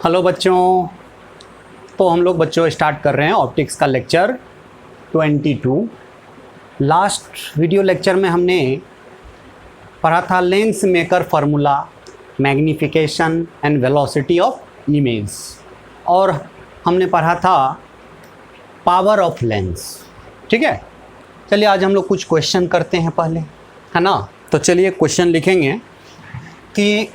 Hello बच्चों, तो हम लोग बच्चों स्टार्ट कर रहे हैं ऑप्टिक्स का लेक्चर 22। लास्ट वीडियो लेक्चर में हमने पढ़ा था lens maker formula, magnification and velocity of image, और हमने पढ़ा था पावर ऑफ लेंस। ठीक है, चलिए आज हम लोग कुछ क्वेश्चन करते हैं पहले, है ना। तो चलिए क्वेश्चन लिखेंगे कि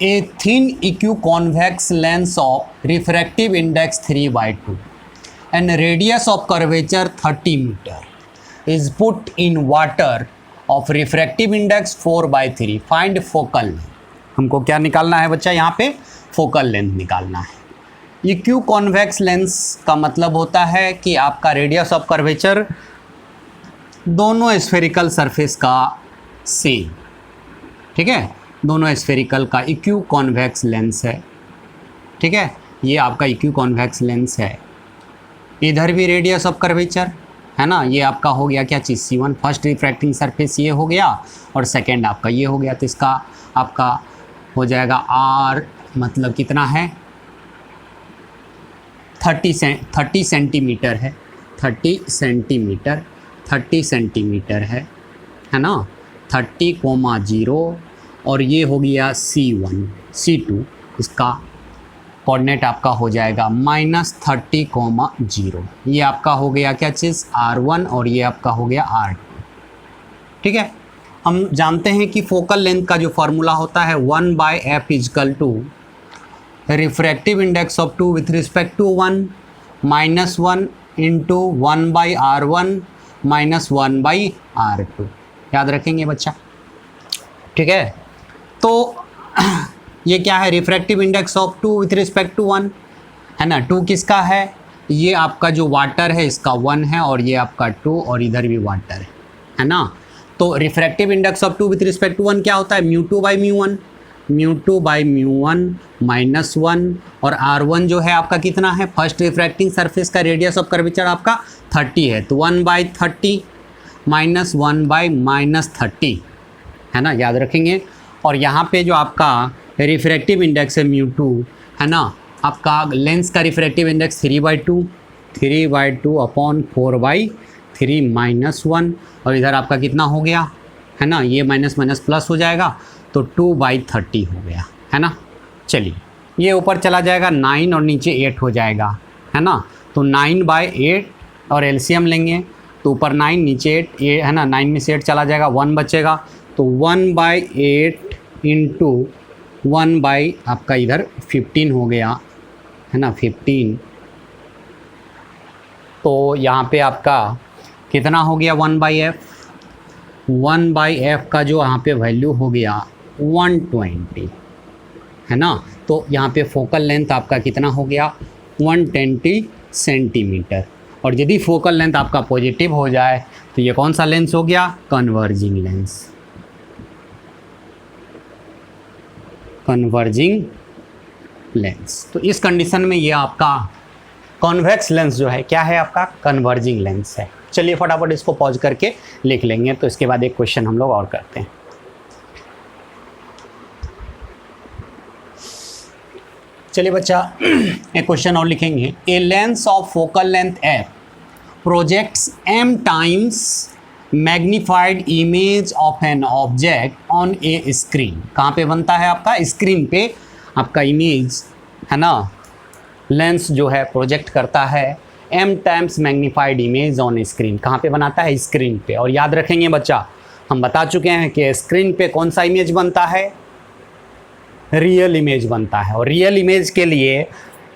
a thin equiconvex lens of refractive index 3/2 and radius of curvature 30 metre is put in water of refractive index 4/3, find focal length. हमको क्या निकालना है बच्चा, यहाँ पे फोकल लेंथ निकालना है। इक्यू कॉन्वेक्स लेंस का मतलब होता है कि आपका रेडियस ऑफ कर्वेचर दोनों स्फेरिकल सरफेस का सेम, ठीक है, दोनों स्फेरिकल का इक्यू कॉन्वेक्स लेंस है। ठीक है, ये आपका इक्यू कॉन्वेक्स लेंस है। इधर भी रेडियस ऑफ कर्वेचर है ना, ये आपका हो गया क्या चीज़, C1 फर्स्ट रिफ्रैक्टिंग सरफेस ये हो गया, और सेकंड आपका ये हो गया। तो इसका आपका हो जाएगा R, मतलब कितना है 30 सेंटीमीटर है, 30 सेंटीमीटर है ना, 30,0, और ये हो गया C1 C2, इसका कोऑर्डिनेट आपका हो जाएगा -30,0। ये आपका हो गया क्या चीज़ R1, और ये आपका हो गया R2। ठीक है, हम जानते हैं कि फोकल लेंथ का जो फार्मूला होता है 1/f = refractive index of 2 with respect to 1 -1 × 1/R1 - 1/R2। याद रखेंगे बच्चा, ठीक है। तो ये क्या है, refractive index of 2 with respect to 1 है ना। 2 किसका है, ये आपका जो वाटर है इसका 1 है, और ये आपका 2, और इधर भी वाटर है ना। तो refractive index of 2 with respect to 1 क्या होता है, μ2/μ1, -1, और R1 जो है आपका कितना है, फर्स्ट रिफ्रैक्टिंग सरफेस का रेडियस ऑफ कर्वेचर आपका 30 है, तो 1/30 -1 -30 है ना, याद रखेंगे। और यहाँ पे जो आपका रिफ्रैक्टिव इंडेक्स है μ2 है ना, आपका लेंस का रिफ्रैक्टिव इंडेक्स 3/2 / 4/3 -1, और इधर आपका कितना हो गया है ना, ये माइनस माइनस प्लस हो जाएगा, तो 2/30 हो गया है ना। चलिए ये ऊपर चला जाएगा 9 और नीचे 8 हो जाएगा है ना। तो 9/8 और एलसीएम लेंगे तो ऊपर 9 नीचे 8 है ना, 9 में से 8 चला जाएगा, 1 बचेगा, तो 1/8 × 1/ आपका इधर 15 हो गया है ना, 15। तो यहाँ पे आपका कितना हो गया 1/f का जो यहाँ पे वैल्यू हो गया 120 है ना। तो यहाँ पे फोकल लेंथ आपका कितना हो गया 120 सेंटीमीटर। और यदि फोकल लेंथ आपका पॉजिटिव हो जाए तो ये कौन सा लेंस हो गया, कन्वर्जिंग लेंस, कन्वर्जिंग लेंस। तो इस कंडीशन में ये आपका कॉन्वेक्स लेंस जो है क्या है, आपका कन्वर्जिंग लेंस है। चलिए फटाफट इसको पॉज करके लिख लेंगे, तो इसके बाद एक क्वेश्चन हम लोग और करते हैं। चलिए बच्चा एक क्वेश्चन और लिखेंगे। A lens of focal length f projects m times magnified image of an object on A screen. कहाँ पे बनता है आपका, स्क्रीन पे आपका इमेज है ना, लेंस जो है प्रोजेक्ट करता है m times magnified image on screen. कहाँ पे बनाता है, स्क्रीन पे। और याद रखेंगे बच्चा, हम बता चुके हैं कि स्क्रीन पे कौन सा इमेज बनता है, रियल इमेज बनता है। और रियल इमेज के लिए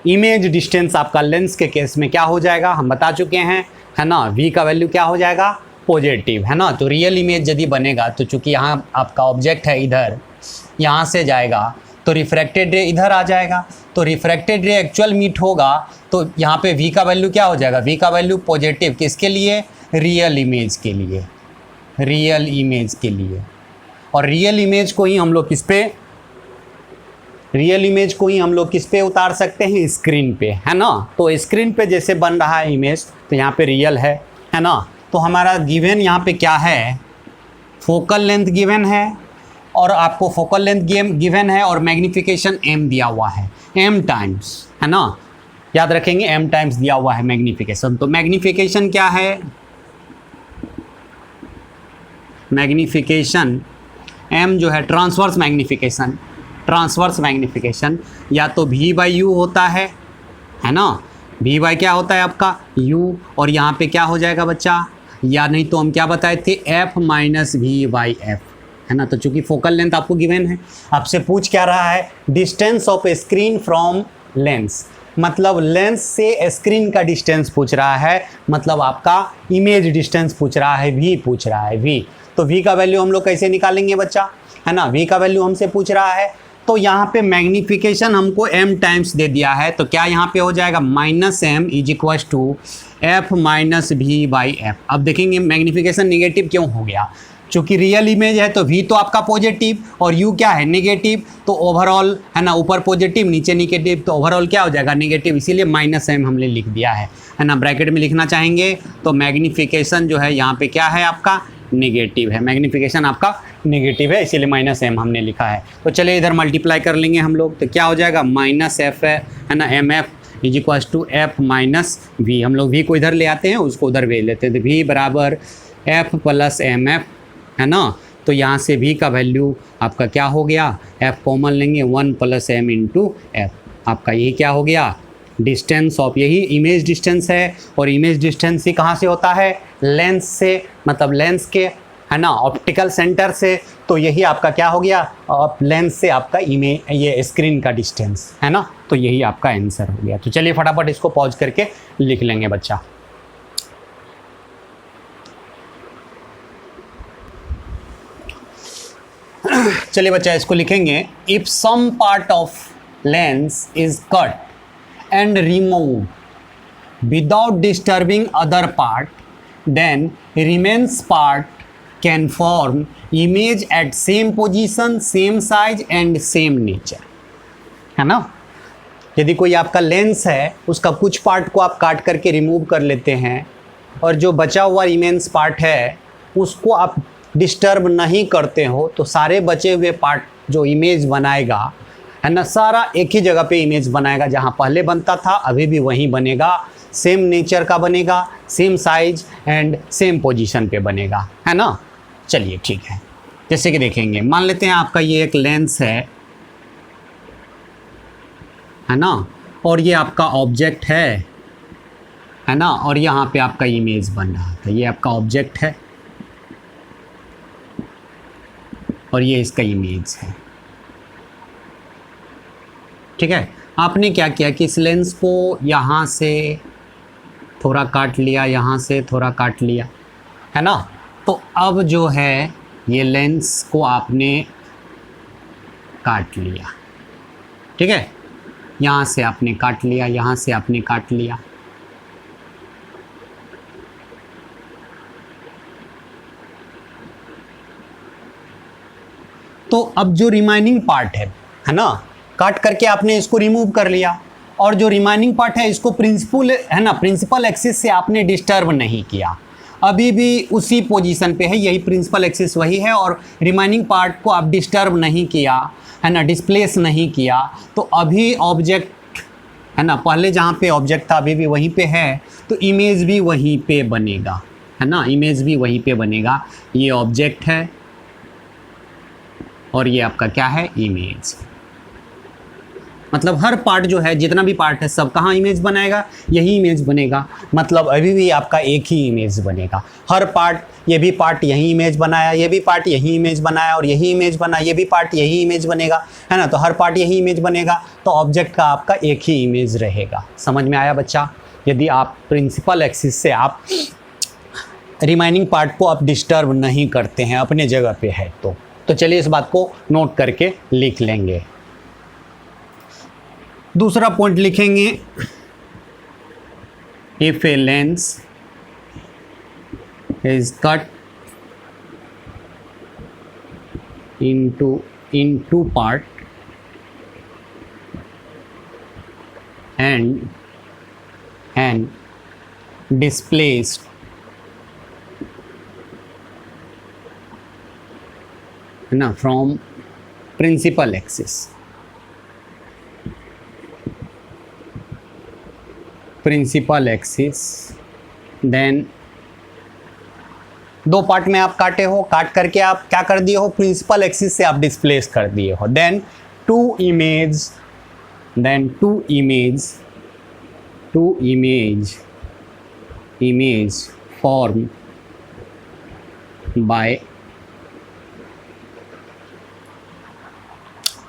इमेज डिस्टेंस आपका लेंस के केस में क्या हो जाएगा, हम बता चुके हैं है ना, v का वैल्यू क्या हो जाएगा, पॉजिटिव है ना। तो रियल इमेज यदि बनेगा तो चूंकि यहाँ आपका ऑब्जेक्ट है इधर, यहाँ से जाएगा तो रिफ्रैक्टेड रे इधर आ जाएगा, तो रिफ्रैक्टेड रे एक्चुअल मीट होगा, तो यहाँ पे v का वैल्यू क्या हो जाएगा, v का वैल्यू पॉजिटिव, किसके लिए, रियल इमेज के लिए, रियल इमेज के लिए। और रियल इमेज को ही हम लोग किस पे उतार सकते हैं, स्क्रीन पे है ना। तो स्क्रीन पे जैसे बन रहा है इमेज, तो यहाँ पे रियल है ना। तो हमारा गिवन यहाँ पे क्या है, फोकल लेंथ गिवन है, और आपको फोकल लेंथ गिवन है और मैग्नीफिकेशन m दिया हुआ है। m टाइम्स, है ना, याद रखेंगे m टाइम्स दिया हुआ है मैग्निफिकेशन। तो मैग्निफिकेशन क्या है, मैग्निफिकेशन m जो है ट्रांसवर्स मैग्निफिकेशन, ट्रांसवर्स मैग्निफिकेशन या तो v बाई यू होता है ना, v बाई क्या होता है आपका u, और यहाँ पे क्या हो जाएगा बच्चा, या नहीं तो हम क्या बताए थे f minus v by f, है ना। तो चूंकि फोकल लेंथ आपको गिवन है, आपसे पूछ क्या रहा है, distance of screen from lens, मतलब लेंस से स्क्रीन का डिस्टेंस पूछ रहा है, मतलब आपका इमेज डिस्टेंस पूछ रहा है, v पूछ रहा है v। तो v का वैल्यू हम लोग कैसे निकालेंगे बच्चा, है ना, v का वैल्यू हमसे पूछ रहा है। तो यहाँ पे मैग्निफिकेशन हमको m टाइम्स दे दिया है, तो क्या यहाँ पे हो जाएगा minus m is equal to f minus v by f. अब देखेंगे मैग्निफिकेशन निगेटिव क्यों हो गया, चूँकि रियल इमेज है तो v तो आपका पॉजिटिव और u क्या है नेगेटिव, तो ओवरऑल है ना, ऊपर पॉजिटिव नीचे नेगेटिव, तो ओवरऑल क्या हो जाएगा नेगेटिव, इसीलिए माइनस एम हमने लिख दिया है ना। ब्रैकेट में लिखना चाहेंगे तो मैग्निफिकेशन जो है यहाँ पे क्या है आपका नेगेटिव है, मैग्निफिकेशन आपका नेगेटिव है, इसीलिए माइनस एम हमने लिखा है। तो चलिए इधर मल्टीप्लाई कर लेंगे हम लोग, तो क्या हो जाएगा माइनस एफ है ना, m f is equal to f minus v, हम लोग वी को इधर ले आते हैं, उसको उधर भेज लेते हैं, तो वी बराबर एफ प्लस एम एफ, है ना। तो यहाँ से v का वैल्यू आपका क्या हो गया, f कॉमन लेंगे 1 प्लस एम इंटू एफ, आपका यही क्या हो गया डिस्टेंस ऑफ, यही इमेज डिस्टेंस है, और इमेज डिस्टेंस ही कहाँ से होता है लेंस से, मतलब लेंस के, है ना, ऑप्टिकल सेंटर से। तो यही आपका क्या हो गया, लेंस से आपका इमेज ये स्क्रीन का डिस्टेंस, है ना। तो यही आपका आंसर हो गया। तो चलिए फटाफट इसको पॉज करके लिख लेंगे बच्चा। चलिए बच्चा इसको लिखेंगे, if some part of lens is cut and remove without disturbing other part, then remains part can form image at same position, same size and same nature, है ना। यदि कोई आपका लेंस है, उसका कुछ पार्ट को आप काट करके रिमूव कर लेते हैं, और जो बचा हुआ रिमेन्स पार्ट है उसको आप डिस्टर्ब नहीं करते हो, तो सारे बचे हुए पार्ट जो इमेज बनाएगा, है ना, सारा एक ही जगह पे इमेज बनाएगा, जहाँ पहले बनता था अभी भी वहीं बनेगा, सेम नेचर का बनेगा, same size and same position पे बनेगा, है ना। चलिए ठीक है, जैसे कि देखेंगे, मान लेते हैं आपका ये एक लेंस है ना, और ये आपका ऑब्जेक्ट है ना, और यहाँ पे आपका इमेज बन रहा था, ये आपका ऑब्जेक्ट है और ये इसका इमेज है, ठीक है। आपने क्या किया कि इस लेंस को यहाँ से थोड़ा काट लिया, यहाँ से थोड़ा काट लिया, है ना। तो अब जो है ये लेंस को आपने काट लिया, ठीक है, यहाँ से आपने काट लिया, यहाँ से आपने काट लिया, तो अब जो रिमाइनिंग पार्ट है ना, काट करके आपने इसको रिमूव कर लिया, और जो रिमाइनिंग पार्ट है इसको प्रिंसिपल, है ना, प्रिंसिपल एक्सिस से आपने डिस्टर्ब नहीं किया, अभी भी उसी पोजीशन पे है, यही प्रिंसिपल एक्सिस वही है, और रिमाइनिंग पार्ट को आप डिस्टर्ब नहीं किया, है ना, डिस्प्लेस नहीं किया, तो अभी ऑब्जेक्ट, है ना, पहले जहाँ पे ऑब्जेक्ट था अभी भी वहीं पे है, तो इमेज भी वहीं पे बनेगा, है ना, इमेज भी वहीं पे बनेगा। ये ऑब्जेक्ट है और ये आपका क्या है इमेज, मतलब हर पार्ट जो है, जितना भी पार्ट है सब कहाँ इमेज बनाएगा, यही इमेज बनेगा, मतलब अभी भी आपका एक ही इमेज बनेगा। हर पार्ट, ये भी पार्ट यही इमेज बनाया, ये भी पार्ट यही इमेज बनाया, और यही इमेज बना, ये भी पार्ट यही इमेज बनेगा, है ना। तो हर पार्ट यही इमेज बनेगा, तो ऑब्जेक्ट का आपका एक ही इमेज रहेगा। समझ में आया बच्चा। यदि आप प्रिंसिपल एक्सिस से आप रिमाइनिंग पार्ट को आप डिस्टर्ब नहीं करते हैं, अपने जगह पे है, तो चलिए इस बात को नोट करके लिख लेंगे। दूसरा पॉइंट लिखेंगे, if a lens is cut in two part and displaced ना from principal axis, principal axis, then दो पार्ट में आप काटे हो, काट करके आप क्या कर दिए हो, प्रिंसिपल एक्सिस से आप डिस्प्लेस कर दिए हो, then two image form by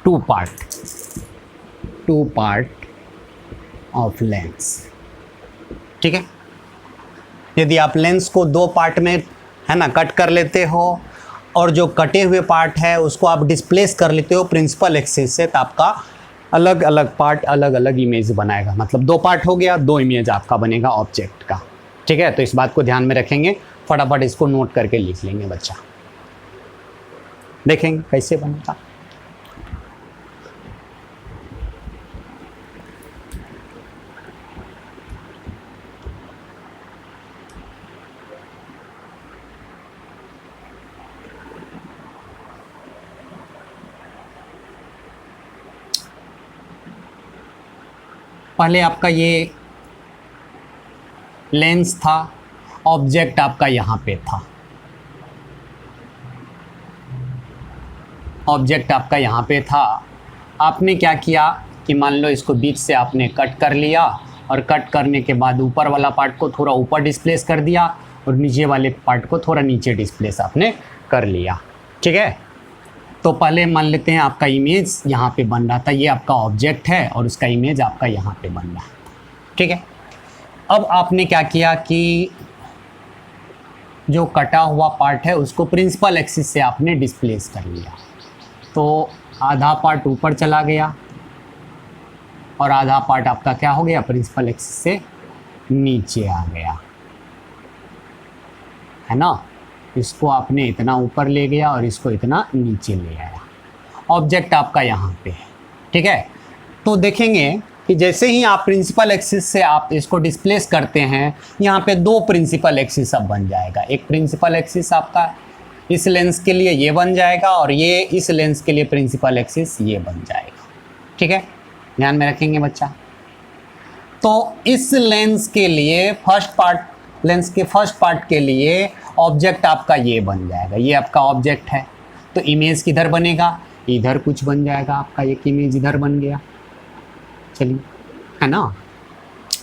two part of lens. ठीक है, यदि आप लेंस को दो पार्ट में है ना कट कर लेते हो और जो कटे हुए पार्ट है उसको आप डिस्प्लेस कर लेते हो प्रिंसिपल एक्सिस से, तो आपका अलग अलग पार्ट अलग अलग इमेज बनाएगा। मतलब दो पार्ट हो गया, दो इमेज आपका बनेगा ऑब्जेक्ट का। ठीक है, तो इस बात को ध्यान में रखेंगे, फटाफट इसको नोट करके लिख लेंगे बच्चा, देखेंगे कैसे बनता। पहले आपका ये लेंस था, ऑब्जेक्ट आपका यहाँ पे था, ऑब्जेक्ट आपका यहाँ पे था। आपने क्या किया कि मान लो इसको बीच से आपने कट कर लिया और कट करने के बाद ऊपर वाला पार्ट को थोड़ा ऊपर डिस्प्लेस कर दिया और नीचे वाले पार्ट को थोड़ा नीचे डिस्प्लेस आपने कर लिया। ठीक है, तो पहले मान लेते हैं आपका इमेज यहाँ पे बन रहा था, ये आपका ऑब्जेक्ट है और उसका इमेज आपका यहाँ पे बन रहा है। ठीक है, अब आपने क्या किया कि जो कटा हुआ पार्ट है उसको प्रिंसिपल एक्सिस से आपने डिस्प्लेस कर लिया, तो आधा पार्ट ऊपर चला गया और आधा पार्ट आपका क्या हो गया, प्रिंसिपल एक्सिस से नीचे आ गया, है ना। इसको आपने इतना ऊपर ले गया और इसको इतना नीचे ले आया, ऑब्जेक्ट आपका यहाँ पे है। ठीक है, तो देखेंगे कि जैसे ही आप प्रिंसिपल एक्सिस से आप इसको डिस्प्लेस करते हैं, यहाँ पे दो प्रिंसिपल एक्सिस अब बन जाएगा। एक प्रिंसिपल एक्सिस आपका इस लेंस के लिए ये बन जाएगा और ये इस लेंस के लिए प्रिंसिपल एक्सिस ये बन जाएगा। ठीक है, ध्यान में रखेंगे बच्चा। तो इस लेंस के लिए लेंस के फर्स्ट पार्ट के लिए ऑब्जेक्ट आपका ये बन जाएगा, ये आपका ऑब्जेक्ट है। तो इमेज किधर बनेगा, इधर कुछ बन जाएगा आपका, एक इमेज इधर बन गया, चलिए, है ना।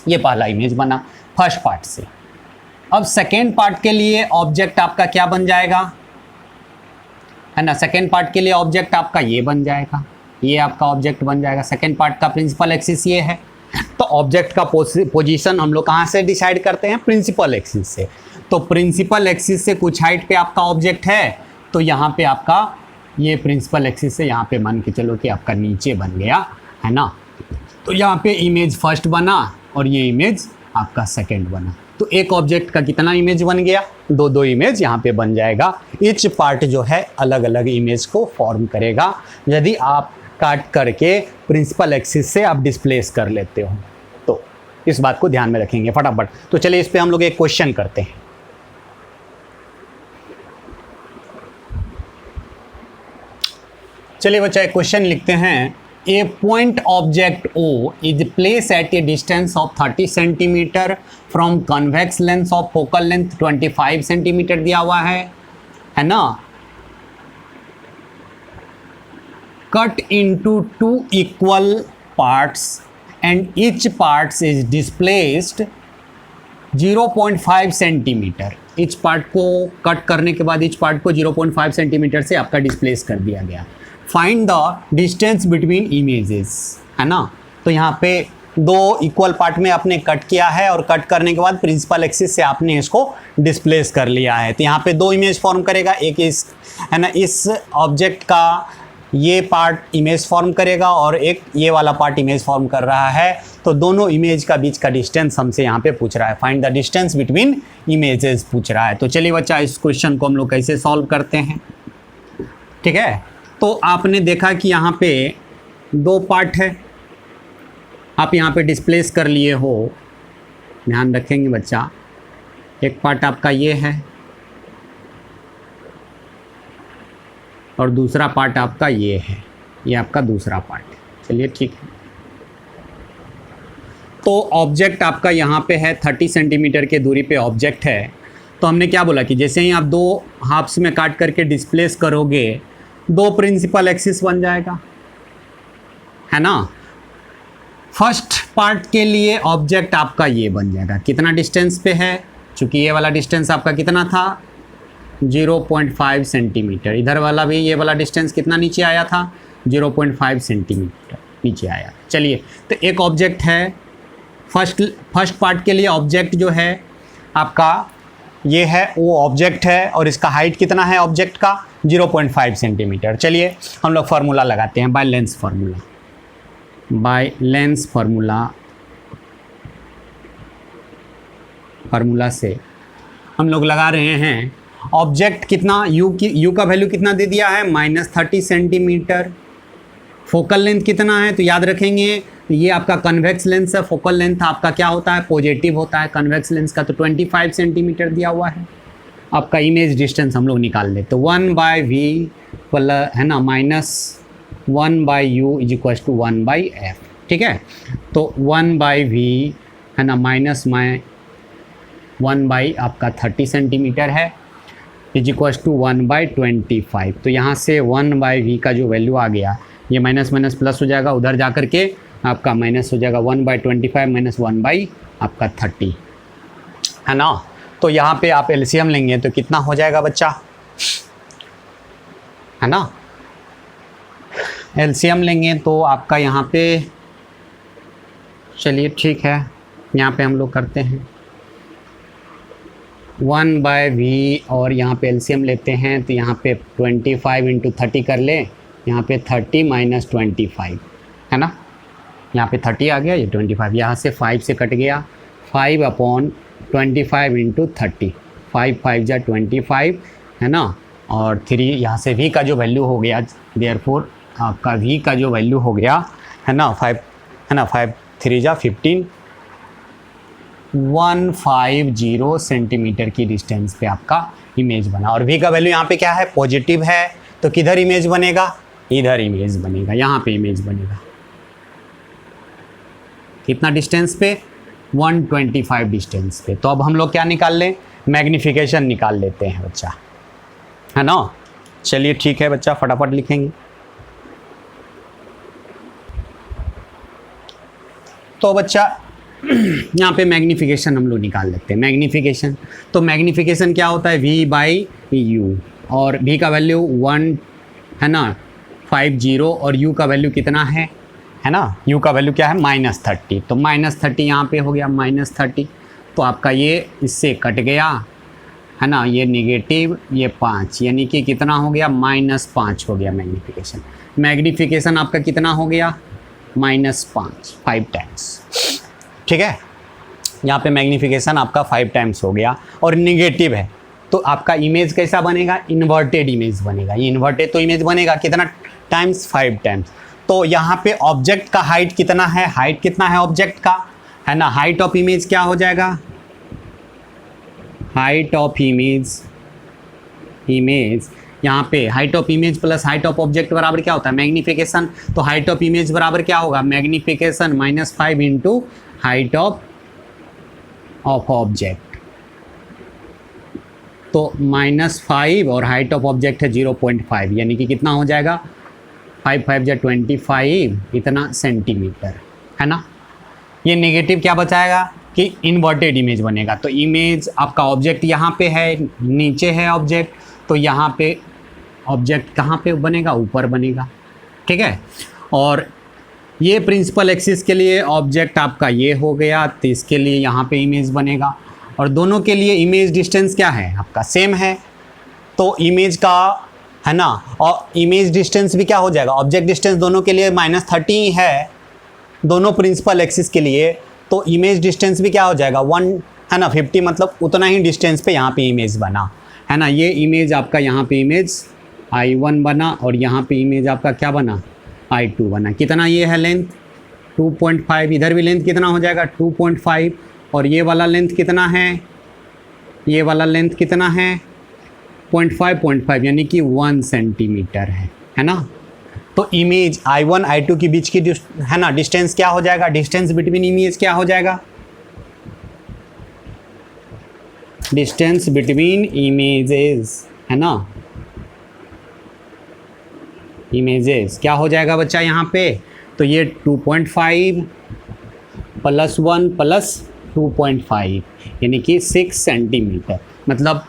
ये पहला इमेज बना फर्स्ट पार्ट से। अब सेकेंड पार्ट के लिए ऑब्जेक्ट आपका क्या बन जाएगा, है ना। सेकेंड पार्ट के लिए ऑब्जेक्ट आपका ये बन जाएगा, ये आपका ऑब्जेक्ट बन जाएगा। सेकेंड पार्ट का प्रिंसिपल एक्सिस ये है, तो ऑब्जेक्ट का पोजीशन हम लोग कहाँ से डिसाइड करते हैं, प्रिंसिपल एक्सिस से। तो प्रिंसिपल एक्सिस से कुछ हाइट पे आपका ऑब्जेक्ट है, तो यहाँ पे आपका ये प्रिंसिपल एक्सिस से यहाँ पे मान के चलो कि आपका नीचे बन गया, है ना। तो यहाँ पे इमेज फर्स्ट बना और ये इमेज आपका सेकंड बना। तो एक ऑब्जेक्ट का कितना इमेज बन गया, दो इमेज यहाँ पे बन जाएगा। ईच पार्ट जो है अलग अलग इमेज को फॉर्म करेगा यदि आप काट करके प्रिंसिपल एक्सिस से आप डिस्प्लेस कर लेते हो। तो इस बात को ध्यान में रखेंगे फटाफट। तो चलिए इस पे हम लोग एक क्वेश्चन करते हैं। चलिए बच्चा एक क्वेश्चन लिखते हैं। A point object O is place at a distance of 30 centimetre from convex lens of focal length 25 centimetre दिया हुआ है ना। Cut into 2 equal parts and each parts is displaced 0.5 centimetre. Each part को कट करने के बाद ईच पार्ट को 0.5 सेंटीमीटर से आपका डिस्प्लेस कर दिया गया। Find the distance between images, है ना। तो यहाँ पे दो इक्वल पार्ट में आपने कट किया है और कट करने के बाद प्रिंसिपल एक्सिस से आपने इसको डिस्प्लेस कर लिया है। तो यहाँ पे दो इमेज फॉर्म करेगा, एक इस, है ना, इस ऑब्जेक्ट का ये पार्ट इमेज फॉर्म करेगा और एक ये वाला पार्ट इमेज फॉर्म कर रहा है। तो दोनों इमेज का बीच का डिस्टेंस हमसे यहाँ पे पूछ रहा है। Find the distance between images पूछ रहा है। तो चलिए बच्चा इस क्वेश्चन को हम लोग कैसे सॉल्व करते हैं। ठीक है, तो आपने देखा कि यहाँ पे दो पार्ट है, आप यहाँ पे डिस्प्लेस कर लिए हो। ध्यान रखेंगे बच्चा, एक पार्ट आपका ये है और दूसरा पार्ट आपका ये है, ये आपका दूसरा पार्ट है। चलिए ठीक है, तो ऑब्जेक्ट आपका यहाँ पे है 30 सेंटीमीटर के दूरी पे ऑब्जेक्ट है। तो हमने क्या बोला कि जैसे ही आप दो हाफ्स में काट करके डिस्प्लेस करोगे, दो प्रिंसिपल एक्सिस बन जाएगा, है ना। फर्स्ट पार्ट के लिए ऑब्जेक्ट आपका ये बन जाएगा, कितना डिस्टेंस पे है, चूँकि ये वाला डिस्टेंस आपका कितना था 0.5 सेंटीमीटर, इधर वाला भी ये वाला डिस्टेंस कितना नीचे आया था 0.5 सेंटीमीटर नीचे आया। चलिए, तो एक ऑब्जेक्ट है, फर्स्ट पार्ट के लिए ऑब्जेक्ट जो है आपका ये है, वो ऑब्जेक्ट है और इसका हाइट कितना है ऑब्जेक्ट का 0.5 सेंटीमीटर। चलिए हम लोग फार्मूला लगाते हैं, by lens formula. By lens formula से हम लोग लगा रहे हैं ऑब्जेक्ट कितना, यू का वैल्यू कितना दे दिया है -30 सेंटीमीटर। फोकल लेंथ कितना है, तो याद रखेंगे ये आपका कन्वेक्स लेंस है, फोकल लेंथ आपका क्या होता है पॉजिटिव होता है, कन्वेक्स लेंस का तो 25 सेंटीमीटर दिया हुआ है। आपका इमेज डिस्टेंस हम लोग निकाल लेते, 1/v है ना -1/u = 1/f, ठीक है। तो 1/v है ना -1/ आपका 30 सेंटीमीटर है = 1/25। तो यहाँ से 1/v का जो वैल्यू आ गया, ये माइनस माइनस प्लस हो जाएगा, उधर जा कर के आपका माइनस हो जाएगा 1/25 - 1/ आपका 30, है ना। तो यहाँ पे आप एलसीएम लेंगे तो कितना हो जाएगा बच्चा, है ना। एलसीएम लेंगे तो आपका यहाँ पे, चलिए ठीक है, यहाँ पे हम लोग करते हैं 1/v और यहाँ पे एलसीएम लेते हैं तो यहाँ पे 25 × 30 कर ले, यहाँ पे 30 - 25, है ना। यहाँ पे 30 आ गया, ये 25, यहाँ से 5 से कट गया, 5/25 × 30, 5 × 5 = 25, है ना। और 3 यहाँ से v का जो वैल्यू हो गया, देयरफॉर आपका v का जो वैल्यू हो गया है ना 5, है ना, 5 × 3 = 15, 150 सेंटीमीटर की डिस्टेंस पे आपका इमेज बना। और v का वैल्यू यहाँ पे क्या है पॉजिटिव है, तो किधर इमेज बनेगा, इधर इमेज बनेगा, यहाँ पे इमेज बनेगा। कितना डिस्टेंस पे 125 डिस्टेंस पे। तो अब हम लोग क्या निकाल लें, मैग्नीफिकेशन निकाल लेते हैं बच्चा, है ना। चलिए ठीक है बच्चा, फटाफट लिखेंगे। तो बच्चा यहाँ पे मैग्नीफिकेशन हम लोग निकाल लेते हैं, मैग्नीफिकेशन। तो मैग्नीफिकेशन क्या होता है v/u, और v का वैल्यू 1 है ना 50, और u का वैल्यू कितना है ना, u का वैल्यू क्या है -30। तो -30 यहाँ पे हो गया -30, तो आपका ये इससे कट गया, है ना, ये नेगेटिव, ये 5, यानी कि कितना हो गया -5 हो गया मैग्नीफिकेशन। मैग्नीफिकेशन आपका कितना हो गया -5 टाइम्स, ठीक है। यहाँ पे मैग्नीफिकेशन आपका 5 टाइम्स हो गया, और निगेटिव है तो आपका इमेज कैसा बनेगा, इन्वर्टेड इमेज बनेगा। ये इन्वर्टेड तो इमेज बनेगा कितना टाइम्स, 5 टाइम्स। तो यहाँ पे ऑब्जेक्ट का हाइट कितना है, हाइट कितना है ऑब्जेक्ट का, है ना। हाइट ऑफ इमेज क्या हो जाएगा, हाइट ऑफ इमेज यहाँ पे height of image plus height of object बराबर क्या होता है मैग्नीफिकेशन। तो हाइट ऑफ इमेज बराबर क्या होगा, मैग्नीफिकेशन -5 × हाइट ऑफ ऑब्जेक्ट। तो -5 और हाइट ऑफ ऑब्जेक्ट है 0.5, यानी कि कितना हो जाएगा 5 × 5 = 25 इतना सेंटीमीटर, है ना। ये नेगेटिव क्या बचाएगा कि इन्वर्टेड इमेज बनेगा। तो इमेज आपका ऑब्जेक्ट यहाँ पे है, नीचे है ऑब्जेक्ट, तो यहाँ पे ऑब्जेक्ट कहाँ पे बनेगा, ऊपर बनेगा, ठीक है। और ये प्रिंसिपल एक्सिस के लिए ऑब्जेक्ट आपका ये हो गया, तो इसके लिए यहाँ पे इमेज बनेगा। और दोनों के लिए इमेज डिस्टेंस क्या है आपका सेम है, तो इमेज का, है ना, और इमेज डिस्टेंस भी क्या हो जाएगा, ऑब्जेक्ट डिस्टेंस दोनों के लिए -30 है, दोनों प्रिंसिपल एक्सिस के लिए। तो इमेज डिस्टेंस भी क्या हो जाएगा 1, है ना, 50, मतलब उतना ही डिस्टेंस पे यहाँ पे इमेज बना, है ना। ये इमेज आपका यहाँ पे इमेज I1 बना, और यहाँ पे इमेज आपका क्या बना I2 बना। कितना ये है लेंथ 2.5, इधर भी लेंथ कितना हो जाएगा 2.5, और ये वाला लेंथ कितना है, ये वाला लेंथ कितना है 0.5 यानी कि 1 सेंटीमीटर है ना। तो इमेज I1 I2 के बीच की है ना डिस्टेंस क्या हो जाएगा, डिस्टेंस बिटवीन इमेज क्या हो जाएगा, डिस्टेंस बिटवीन इमेजेस है ना, इमेजेस क्या हो जाएगा बच्चा यहाँ पे, तो ये 2.5 + 1 + 2.5 यानी कि 6 सेंटीमीटर, मतलब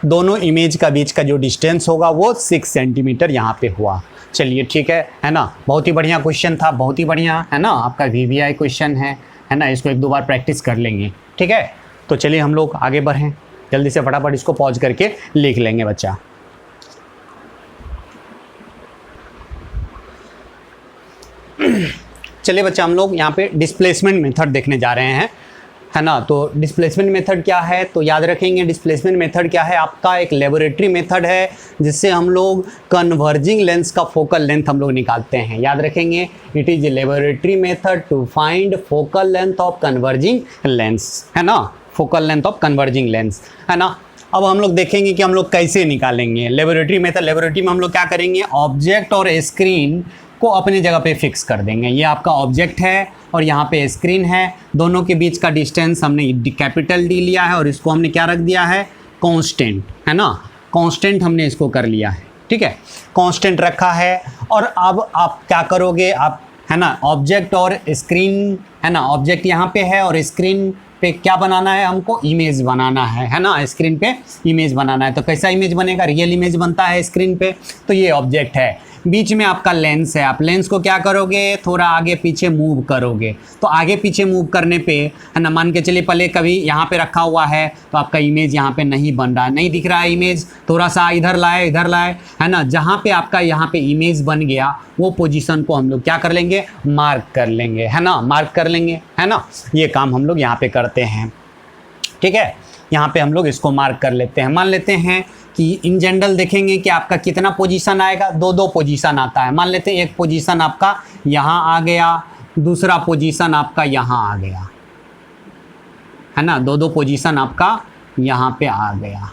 दोनों इमेज का बीच का जो डिस्टेंस होगा वो 6 सेंटीमीटर यहाँ पे हुआ। चलिए ठीक है ना, बहुत ही बढ़िया क्वेश्चन था, बहुत ही बढ़िया है ना, आपका VVI क्वेश्चन है ना, इसको 1-2 बार प्रैक्टिस कर लेंगे। ठीक है, तो चलिए हम लोग आगे बढ़ें, जल्दी से फटाफट इसको पॉज करके लिख लेंगे बच्चा। चलिए बच्चा, हम लोग यहाँ पे डिस्प्लेसमेंट मेथड देखने जा रहे हैं, है ना। तो डिस्प्लेसमेंट मेथड क्या है, तो याद रखेंगे डिस्प्लेसमेंट मेथड क्या है, आपका एक लेबोरेटरी मेथड है जिससे हम लोग कन्वर्जिंग लेंस का फोकल लेंथ हम लोग निकालते हैं। याद रखेंगे, it is a laboratory method to find focal length of converging lens, है ना, focal length of converging lens, है ना। अब हम लोग देखेंगे कि हम लोग कैसे निकालेंगे लेबोरेटरी मेथड। लेबोरेटरी में हम लोग क्या करेंगे, ऑब्जेक्ट और स्क्रीन को अपनी जगह पे फिक्स कर देंगे। ये आपका ऑब्जेक्ट है और यहाँ पे स्क्रीन है, दोनों के बीच का डिस्टेंस हमने कैपिटल D लिया है और इसको हमने क्या रख दिया है, कांस्टेंट, है ना, कांस्टेंट हमने इसको कर लिया है। ठीक है, कांस्टेंट रखा है। और अब आप क्या करोगे, आप है ना, ऑब्जेक्ट और स्क्रीन, है ना, ऑब्जेक्ट यहाँ पे है और स्क्रीन पे क्या बनाना है, हमको इमेज बनाना है ना, स्क्रीन पे इमेज बनाना है। तो कैसा इमेज बनेगा, रियल इमेज बनता है स्क्रीन पे। तो ये ऑब्जेक्ट है, बीच में आपका लेंस है, आप लेंस को क्या करोगे, थोड़ा आगे पीछे मूव करोगे। तो आगे पीछे मूव करने पे, है ना, मान के चलिए पहले कभी यहाँ पे रखा हुआ है तो आपका इमेज यहाँ पे नहीं बन रहा है, नहीं दिख रहा है इमेज, थोड़ा सा इधर लाए, है ना, जहाँ पे आपका यहाँ पे इमेज बन गया वो पोजीशन को हम लोग क्या कर लेंगे, मार्क कर लेंगे, है ना, मार्क कर लेंगे, है ना। ये काम हम लोग यहाँ पे करते हैं। ठीक है, यहाँ पे हम लोग इसको मार्क कर लेते हैं। मान लेते हैं कि इन जनरल देखेंगे कि आपका कितना पोजीशन आएगा, 2 पोजीशन आता है। मान लेते हैं एक पोजीशन आपका यहाँ आ गया, दूसरा पोजीशन आपका यहाँ आ गया, है ना, 2 पोजीशन आपका यहाँ पे आ गया,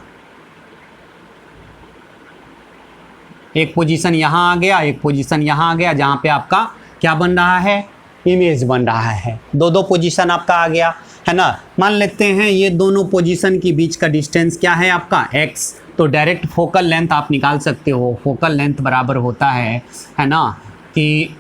एक पोजीशन यहाँ आ गया, एक पोजीशन यहाँ आ गया, जहाँ पे आपका क्या बन रहा है, इमेज बन रहा है। 2 पोजीशन आपका आ गया, है ना। मान लेते हैं ये दोनों पोजीशन के बीच का डिस्टेंस क्या है आपका, x। तो डायरेक्ट फोकल लेंथ आप निकाल सकते हो, फोकल लेंथ बराबर होता है ना, कि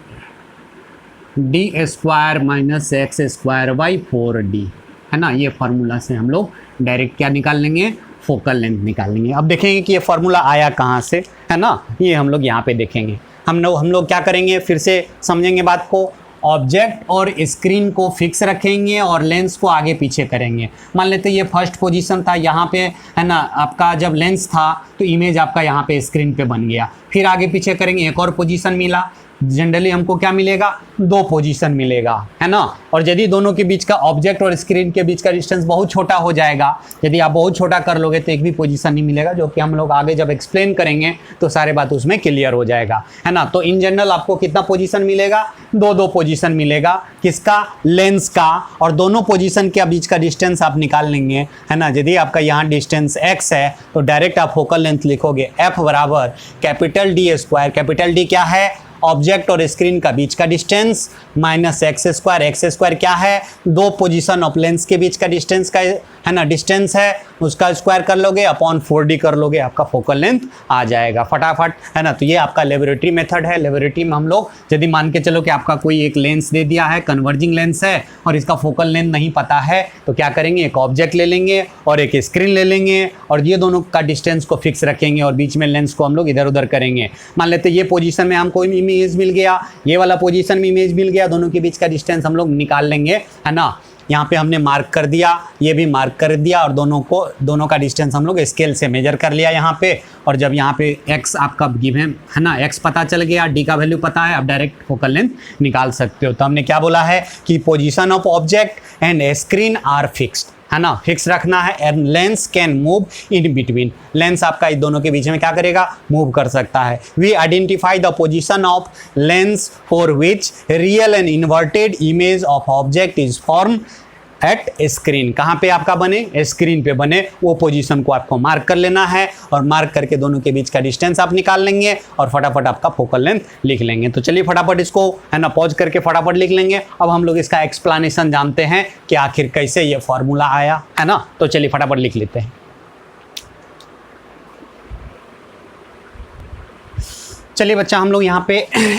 d² - x² / 4d, है ना। ये फार्मूला से हम लोग डायरेक्ट क्या निकाल लेंगे, फोकल लेंथ निकाल लेंगे। अब देखेंगे कि ये फार्मूला आया कहाँ से, है ना, ये हम लोग यहाँ पे देखेंगे। हम लोग क्या करेंगे, फिर से समझेंगे बात को, ऑब्जेक्ट और स्क्रीन को फिक्स रखेंगे और लेंस को आगे पीछे करेंगे। मान लेते हैं ये फर्स्ट पोजीशन था, यहाँ पे, है ना, आपका जब लेंस था तो इमेज आपका यहाँ पे स्क्रीन पे बन गया। फिर आगे पीछे करेंगे, एक और पोजीशन मिला, जनरली हमको क्या मिलेगा, 2 पोजीशन मिलेगा, है ना। और यदि दोनों के बीच का, ऑब्जेक्ट और स्क्रीन के बीच का डिस्टेंस बहुत छोटा हो जाएगा, यदि आप बहुत छोटा कर लोगे तो एक भी पोजीशन नहीं मिलेगा, जो कि हम लोग आगे जब एक्सप्लेन करेंगे तो सारे बात उसमें क्लियर हो जाएगा, है ना। तो इन जनरल आपको कितना पोजीशन मिलेगा, 2 पोजीशन मिलेगा, किसका, लेंस का। और दोनों पोजीशन के बीच का डिस्टेंस आप निकाल लेंगे, है ना। यदि आपका यहाँ डिस्टेंस x है तो डायरेक्ट आप फोकल लेंथ लिखोगे F बराबर D²। कैपिटल D क्या है, ऑब्जेक्ट और स्क्रीन का बीच का डिस्टेंस, माइनस x²। क्या है, 2 पोजीशन ऑफ लेंस के बीच का डिस्टेंस का, है ना, डिस्टेंस है, उसका स्क्वायर कर लोगे अपॉन 4d कर लोगे, आपका फोकल लेंथ आ जाएगा फटाफट, है ना। तो ये आपका लेबोरेटरी मेथड है। लेबोरेटरी में हम लोग यदि मान के चलो कि आपका कोई एक लेंस दे दिया है, कन्वर्जिंग लेंस है, और इसका फोकल लेंथ नहीं पता है, तो क्या करेंगे, एक ऑब्जेक्ट ले लेंगे और एक स्क्रीन ले लेंगे और ये दोनों का डिस्टेंस को फिक्स रखेंगे और बीच में लेंस को हम लोग इधर उधर करेंगे। मान लेते ये पोजीशन में हमको इमेज मिल गया, ये वाला पोजीशन में इमेज मिल गया, दोनों के बीच का डिस्टेंस हम लोग निकाल लेंगे, है ना। यहाँ पे हमने मार्क कर दिया, ये भी मार्क कर दिया और दोनों का डिस्टेंस हम लोग स्केल से मेजर कर लिया यहाँ पे। और जब यहाँ पे x आपका गिवन है ना, x पता चल गया, d का वैल्यू पता है, आप डायरेक्ट फोकल लेंथ निकाल सकते हो। तो हमने क्या बोला है कि position of object and screen are fixed, है ना, फिक्स रखना है। And lens can move in between, lens आपका इस दोनों के बीच में क्या करेगा, मूव कर सकता है। We identify the position of lens for which real and inverted image of object is form at screen, कहाँ पे आपका बने, स्क्रीन पे बने, वो पोजीशन को आपको मार्क कर लेना है और मार्क करके दोनों के बीच का डिस्टेंस आप निकाल लेंगे और फटाफट आपका फोकल लेंथ लिख लेंगे। तो चलिए फटाफट इसको है ना पॉज करके फटाफट लिख लेंगे। अब हम लोग इसका एक्सप्लेनेशन जानते हैं कि आखिर कैसे ये फॉर्मूला आया, है ना। तो चलिए फटाफट लिख लेते हैं। चलिए बच्चा हम लोग यहाँ पे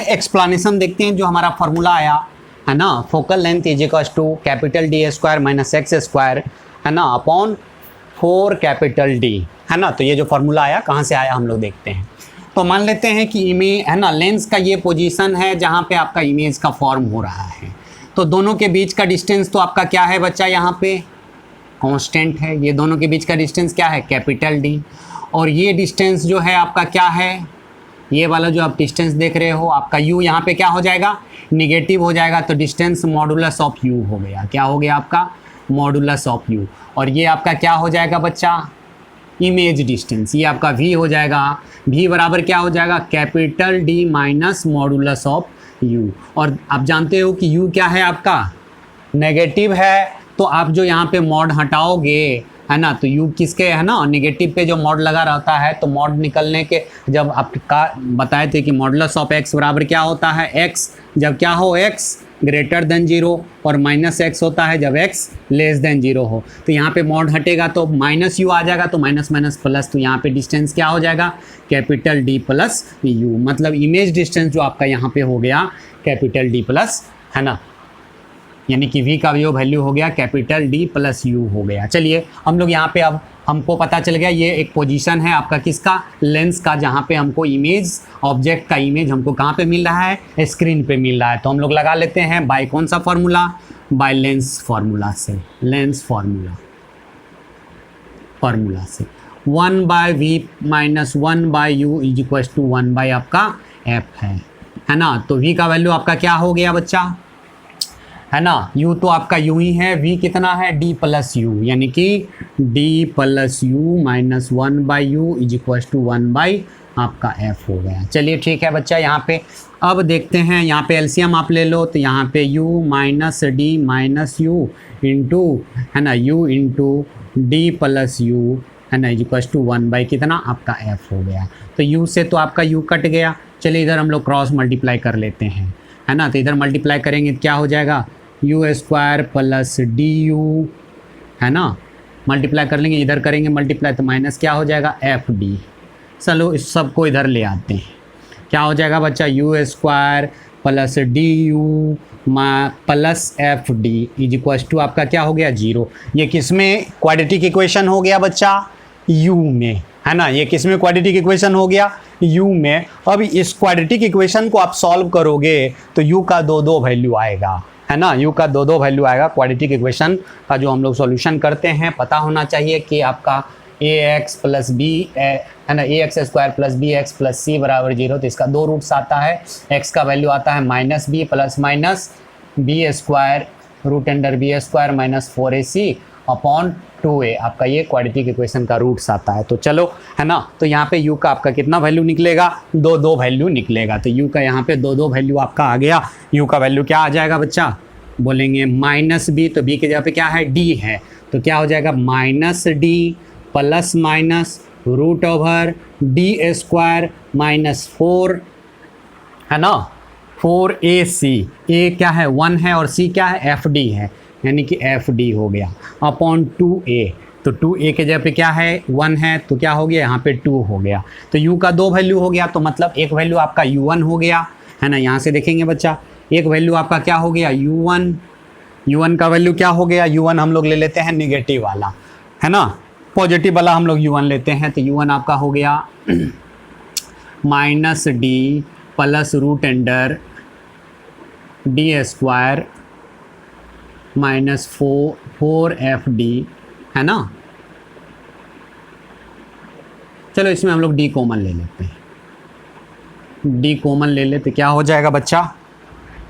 एक्सप्लेनेशन देखते हैं। जो हमारा फॉर्मूला आया है ना, focal length is equal to capital D square minus x square, है ना, अपॉन 4 कैपिटल डी, है ना। तो ये जो फॉर्मूला आया कहाँ से आया हम लोग देखते हैं। तो मान लेते हैं कि इमेज है ना, लेंस का ये पोजीशन है जहाँ पे आपका इमेज का फॉर्म हो रहा है। तो दोनों के बीच का डिस्टेंस तो आपका क्या है बच्चा, यहाँ पे कांस्टेंट है। ये दोनों के बीच का डिस्टेंस क्या है, कैपिटल डी। और ये डिस्टेंस जो है आपका क्या है, ये वाला जो आप डिस्टेंस देख रहे हो आपका u यहाँ पे क्या हो जाएगा, निगेटिव हो जाएगा। तो डिस्टेंस मॉडुलस ऑफ u हो गया। क्या हो गया आपका, मॉडुलस ऑफ u। और ये आपका क्या हो जाएगा बच्चा, इमेज डिस्टेंस। ये आपका v हो जाएगा। v बराबर क्या हो जाएगा, capital D minus modulus of u। और आप जानते हो कि u क्या है आपका, नेगेटिव है। तो आप जो यहाँ पे मॉड हटाओगे है ना, तो u किसके है ना, नेगेटिव पे जो मॉड लगा रहता है। तो मॉड निकलने के जब आपका बताए थे कि मॉडुलस ऑफ x बराबर क्या होता है, x जब क्या हो, x ग्रेटर देन 0 और माइनस x होता है जब x लेस देन 0 हो। तो यहाँ पे मॉड हटेगा तो माइनस u आ जाएगा। तो माइनस माइनस प्लस, तो यहाँ पे डिस्टेंस क्या हो जाएगा, कैपिटल D प्लस u। मतलब इमेज डिस्टेंस जो आपका यहाँ पे हो गया कैपिटल D प्लस, है ना, यानी कि v का जो वैल्यू हो गया कैपिटल D प्लस u हो गया। चलिए हम लोग यहाँ पे अब हमको पता चल गया ये एक पोजीशन है आपका किसका, लेंस का, जहाँ पे हमको इमेज ऑब्जेक्ट का इमेज हमको कहाँ पे मिल रहा है, स्क्रीन पे मिल रहा है। तो हम लोग लगा लेते हैं बाय कौन सा फार्मूला, बाय लेंस फार्मूला से। लेंस फार्मूला से 1/v minus 1/u is equal to 1/ आपका f है ना। तो v का वैल्यू आपका क्या हो गया बच्चा, है ना, u तो आपका u ही है, v कितना है, d प्लस u, यानी कि d plus u minus 1/u is equal to 1/ आपका f हो गया। चलिए ठीक है बच्चा, यहाँ पे अब देखते हैं, यहाँ पे एलसीएम आप ले लो। तो यहाँ पे u minus d minus u into, है ना, u into d plus u, है ना, इज इक्वल टू 1/ कितना आपका f हो गया। तो u से तो आपका u कट गया। चलिए इधर हम लोग क्रॉस मल्टीप्लाई कर लेते हैं, है ना। तो इधर मल्टीप्लाई करेंगे तो क्या हो जाएगा, u स्क्वायर प्लस du, है ना, मल्टीप्लाई कर लेंगे, इधर करेंगे मल्टीप्लाई तो माइनस क्या हो जाएगा, fd। चलो इस सबको इधर ले आते हैं, क्या हो जाएगा बच्चा, u square plus du plus fd is equal to आपका क्या हो गया, 0। ये किस में क्वाड्रेटिक इक्वेशन हो गया बच्चा, u में, है ना। ये किस में क्वाड्रेटिक इक्वेशन हो गया, u में। अब इस क्वाड्रेटिक इक्वेशन को आप सॉल्व करोगे तो u का दो वैल्यू आएगा, है ना, u का दो वैल्यू आएगा। क्वाड्रेटिक इक्वेशन का जो हम लोग सॉल्यूशन करते हैं पता होना चाहिए कि आपका ax प्लस b, है ना, ax square plus bx plus c बराबर 0। तो इसका 2 रूट्स आता है, x का वैल्यू आता है minus b plus minus b square root under b square minus 4ac upon 2a। आपका ये क्वाड्रेटिक इक्वेशन का रूट्स आता है। तो चलो, है ना, तो यहाँ पे u का आपका कितना वैल्यू निकलेगा, 2 वैल्यू निकलेगा। तो u का यहाँ पे 2 वैल्यू आपका आ गया। u का वैल्यू क्या आ जाएगा बच्चा, बोलेंगे माइनस b, तो b की जगह पे क्या है, d है। तो क्या हो जाएगा, minus d plus minus root over d square minus 4, है ना, 4ac। a क्या है, 1 है, और c क्या है, fd है, यानी कि fd हो गया अपॉन 2a। तो 2a के जगह पे क्या है, 1 है, तो क्या हो गया, यहाँ पे 2 हो गया। तो u का 2 वैल्यू हो गया। तो मतलब एक वैल्यू आपका u1 हो गया, है ना। यहाँ से देखेंगे बच्चा, एक वैल्यू आपका क्या हो गया, u1 का वैल्यू क्या हो गया, u1 हम लोग ले लेते हैं निगेटिव वाला, है ना, पॉजिटिव वाला हम लोग u1 लेते हैं। तो u1 आपका हो गया minus d plus root under d square minus 4fd, है ना। चलो इसमें हम लोग d कॉमन ले लेते हैं, d कॉमन ले लेते, क्या हो जाएगा बच्चा,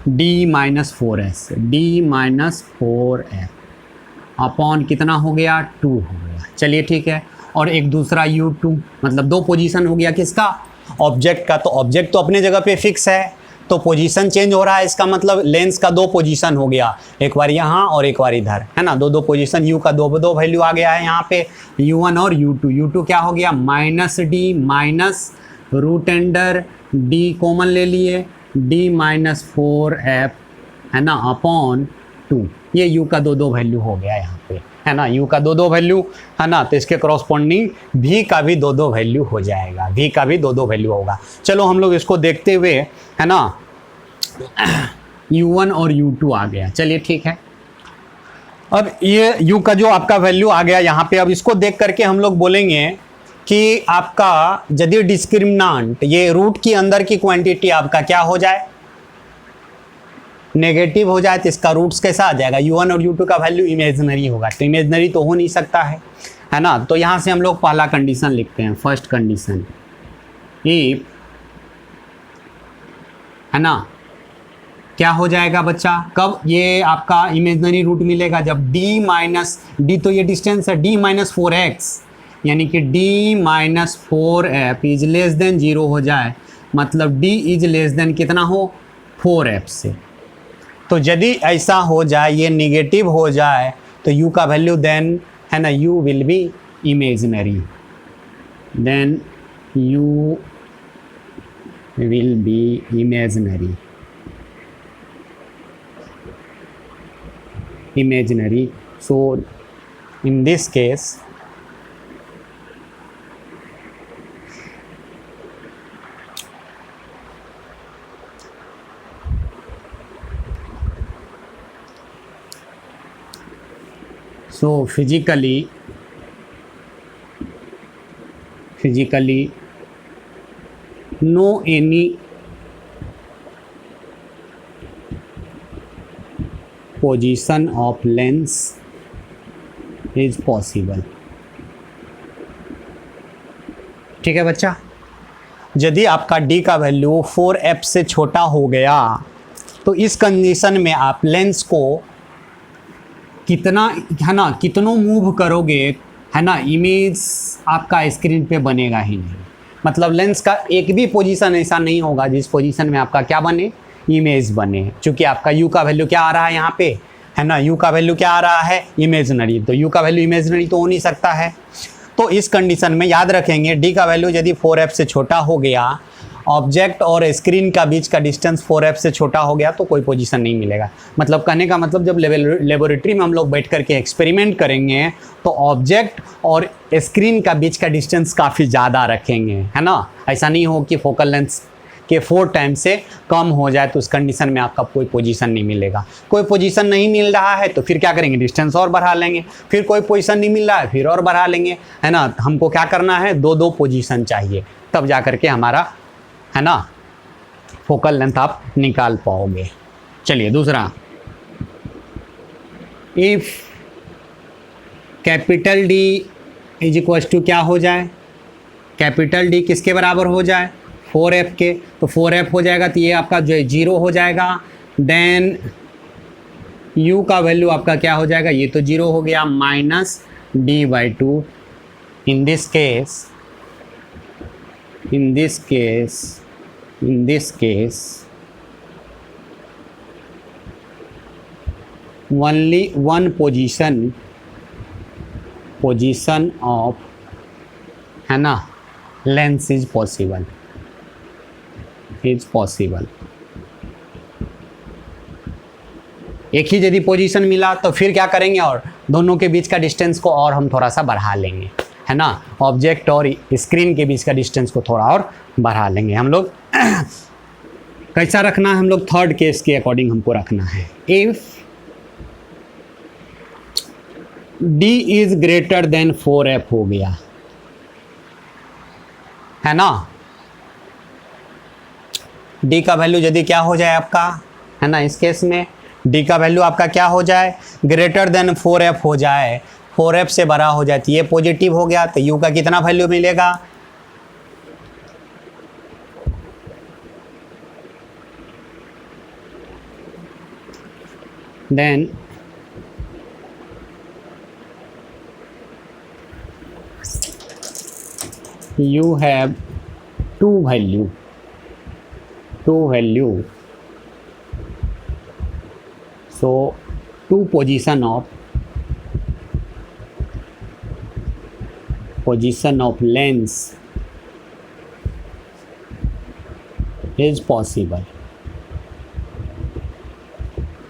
d minus 4s, d minus 4f upon कितना हो गया, 2 हो गया। चलिए ठीक है। और एक दूसरा u2, मतलब 2 पोजीशन हो गया किसका, ऑब्जेक्ट का। तो ऑब्जेक्ट तो अपने जगह पे फिक्स है, तो पोजीशन चेंज हो रहा है, इसका मतलब लेंस का दो पोजीशन हो गया, एक बार यहाँ और एक बार इधर, है ना, दो दो पोजीशन, यू का दो दो वैल्यू आ गया है यहाँ पे, u1 और u2। u2 क्या हो गया -d minus root under d common ले लिए, d माइनस 4f, है ना, अपॉन 2। ये u का दो वैल्यू हो गया यहाँ पे, है ना, u का दो वैल्यू, है ना, तो इसके करस्पॉन्डिंग v का भी दो वैल्यू हो जाएगा, v का भी दो वैल्यू होगा। चलो हम लोग इसको देखते हुए, है ना, u1 और u2 आ गया, चलिए ठीक है। अब ये u का जो आपका वैल्यू आ गया यहाँ पे, अब इसको देख करके हम लोग बोलेंगे कि आपका यदि डिस्क्रिमिनेंट ये रूट की अंदर की क्वांटिटी आपका क्या हो जाए, नेगेटिव हो जाए, तो इसका रूट्स कैसा आ जाएगा, u1 और u2 का वैल्यू इमेजिनरी होगा, तो इमेजिनरी तो हो नहीं सकता है ना। तो यहाँ से हम लोग पहला कंडीशन लिखते हैं, फर्स्ट कंडीशन, इफ, है ना, क्या हो जाएगा बच्चा, कब ये आपका इमेजिनरी रूट मिलेगा, जब d माइनस डी, तो ये डिस्टेंस है, d माइनस 4x, यानी कि d minus 4f is less than 0 हो जाए, मतलब d इज लेस देन कितना हो, 4f से। तो यदि ऐसा हो जाए, ये निगेटिव हो जाए, तो u का वैल्यू देन, है ना, u will be imaginary, then u will be imaginary, so in this case so physically no any position of lens is possible। ठीक है बच्चा, यदि आपका d का वैल्यू 4f से छोटा हो गया, तो इस कंडीशन में आप लेंस को कितना, है ना, कितनों मूव करोगे, है ना, इमेज आपका स्क्रीन पे बनेगा ही नहीं। मतलब लेंस का एक भी पोजीशन ऐसा नहीं होगा जिस पोजीशन में आपका क्या बने, इमेज बने, क्योंकि आपका u का वैल्यू क्या आ रहा है यहाँ पे, है ना, u का वैल्यू क्या आ रहा है, इमेजिनरी, तो u का वैल्यू इमेजिनरी तो हो नहीं सकता है। तो इस कंडीशन में याद रखेंगे, d का वैल्यू यदि 4f से छोटा हो गया, ऑब्जेक्ट और स्क्रीन का बीच का डिस्टेंस 4f से छोटा हो गया, तो कोई पोजीशन नहीं मिलेगा। मतलब कहने का मतलब, जब लेबोरेटरी में हम लोग बैठ करके एक्सपेरिमेंट करेंगे, तो ऑब्जेक्ट और स्क्रीन का बीच का डिस्टेंस काफ़ी ज़्यादा रखेंगे, है ना, ऐसा नहीं हो कि फोकल लेंथ के 4 टाइम से कम हो जाए, तो उस कंडीशन में आपका कोई पोजीशन नहीं मिलेगा। कोई पोजीशन नहीं मिल रहा है तो फिर क्या करेंगे, डिस्टेंस और बढ़ा लेंगे, फिर कोई पोजीशन नहीं मिल रहा है फिर और बढ़ा लेंगे, है ना। हमको क्या करना है, दो पोजीशन चाहिए, तब जा करके हमारा, है ना, फोकल लेंथ आप निकाल पाओगे। चलिए दूसरा, if capital D is equal to क्या हो जाए, कैपिटल D किसके बराबर हो जाए, 4f के, तो 4f हो जाएगा, तो ये आपका जो 0 हो जाएगा। देन u का वैल्यू आपका क्या हो जाएगा, ये तो 0 हो गया, -d/2। In this case only one position of, है ना, लेंस इज पॉसिबल। एक ही यदि पोजीशन मिला तो फिर क्या करेंगे, और दोनों के बीच का डिस्टेंस को और हम थोड़ा सा बढ़ा लेंगे, है ना, ऑब्जेक्ट और स्क्रीन के बीच का डिस्टेंस को थोड़ा और बढ़ा लेंगे हम लोग। कैसा रखना है हम लोग, थर्ड केस के अकॉर्डिंग हमको रखना है। If d is greater than 4f हो गया, है ना, d का वैल्यू यदि क्या हो जाए आपका, है ना, इस केस में d का वैल्यू आपका क्या हो जाए, ग्रेटर देन 4f हो जाए, 4f से बड़ा हो जाए, तो ये पॉजिटिव हो गया, तो u का कितना वैल्यू मिलेगा, then you have two value, two value, so two position of lens is possible,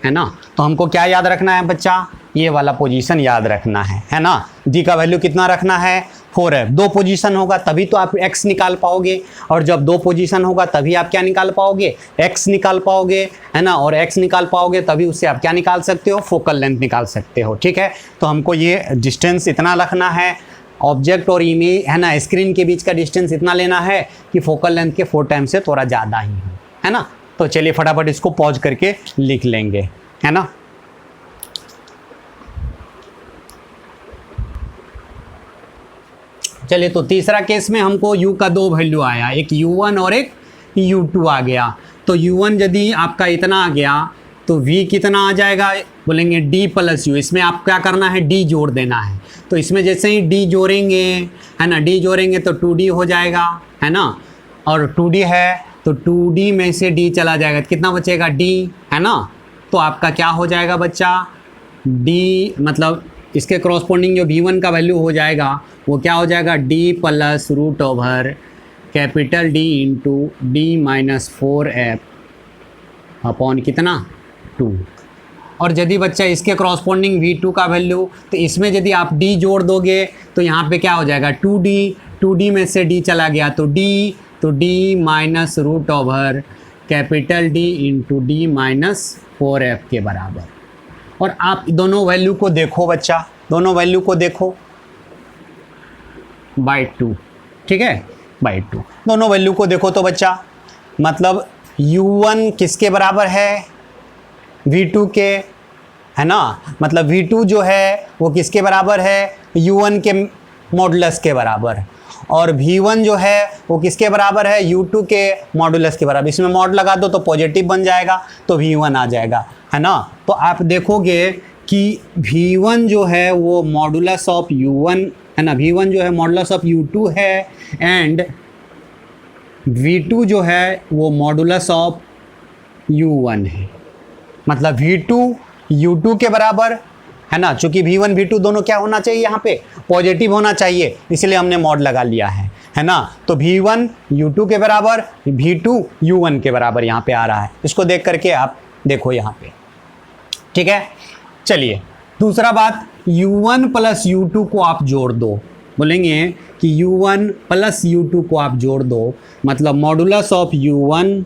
है ना। तो हमको क्या याद रखना है बच्चा, ये वाला पोजीशन याद रखना है ना। डी का वैल्यू कितना रखना है, 4 है। 2 पोजीशन होगा तभी तो आप x निकाल पाओगे, और जब 2 पोजीशन होगा तभी आप क्या निकाल पाओगे, x निकाल पाओगे, है ना। और x निकाल पाओगे तभी उससे आप क्या निकाल सकते हो, फोकल लेंथ निकाल सकते हो, ठीक है। तो हमको ये डिस्टेंस इतना रखना है, ऑब्जेक्ट और इमेज, है ना, स्क्रीन के बीच का डिस्टेंस इतना लेना है कि फोकल लेंथ के 4 टाइम से थोड़ा ज़्यादा ही हो, है ना। तो चलिए फटाफट इसको पॉज करके लिख लेंगे, है ना। चलिए, तो तीसरा केस में हमको u का 2 वैल्यू आया, एक u1 और एक u2 आ गया। तो u1 यदि आपका इतना आ गया तो v कितना आ जाएगा, बोलेंगे d प्लस u। इसमें आप क्या करना है, d जोड़ देना है। तो इसमें जैसे ही d जोड़ेंगे, है ना, d जोड़ेंगे तो 2d हो जाएगा, है ना। और 2d है तो 2d में से d चला जाएगा, कितना बचेगा, d, है ना। तो आपका क्या हो जाएगा बच्चा, d मतलब इसके करॉस्पोंडिंग जो v1 का वैल्यू हो जाएगा वो क्या हो जाएगा, d plus root over capital D into D minus 4f upon कितना, 2। और यदि बच्चा इसके करॉस्पोंडिंग v2 का वैल्यू, तो इसमें यदि आप d जोड़ दोगे तो यहाँ पे क्या हो जाएगा, 2d में से d चला गया तो d minus root over capital D into D minus 4f के बराबर। और आप दोनों वैल्यू को देखो बच्चा, दोनों वैल्यू को देखो बाई 2, ठीक है, बाई 2 दोनों वैल्यू को देखो तो बच्चा मतलब u1 किसके बराबर है, v2 के, है ना। मतलब v2 जो है वो किसके बराबर है, u1 के मॉडुलस के बराबर, और v1 जो है वो किसके बराबर है, u2 के मॉडुलस के बराबर। इसमें मॉड लगा दो तो पॉजिटिव बन जाएगा तो v1 आ जाएगा, है ना। तो आप देखोगे कि v1 जो है वो मॉडुलस ऑफ u1, है ना, v1 जो है मॉडुलस ऑफ u2 है, एंड v2 जो है वो मॉडुलस ऑफ u1 है। मतलब v2 u2 के बराबर, है ना, चूंकि v1 v2 दोनों क्या होना चाहिए, यहाँ पे पॉजिटिव होना चाहिए, इसलिए हमने मॉड लगा लिया है ना। तो v1 u2 के बराबर, v2 u1 के बराबर यहाँ पे आ रहा है। इसको देख करके आप देखो यहाँ पे, ठीक है। चलिए दूसरा बात, u1 प्लस u2 को आप जोड़ दो, बोलेंगे कि u1 प्लस u2 को आप जोड़ दो, मतलब modulus of u1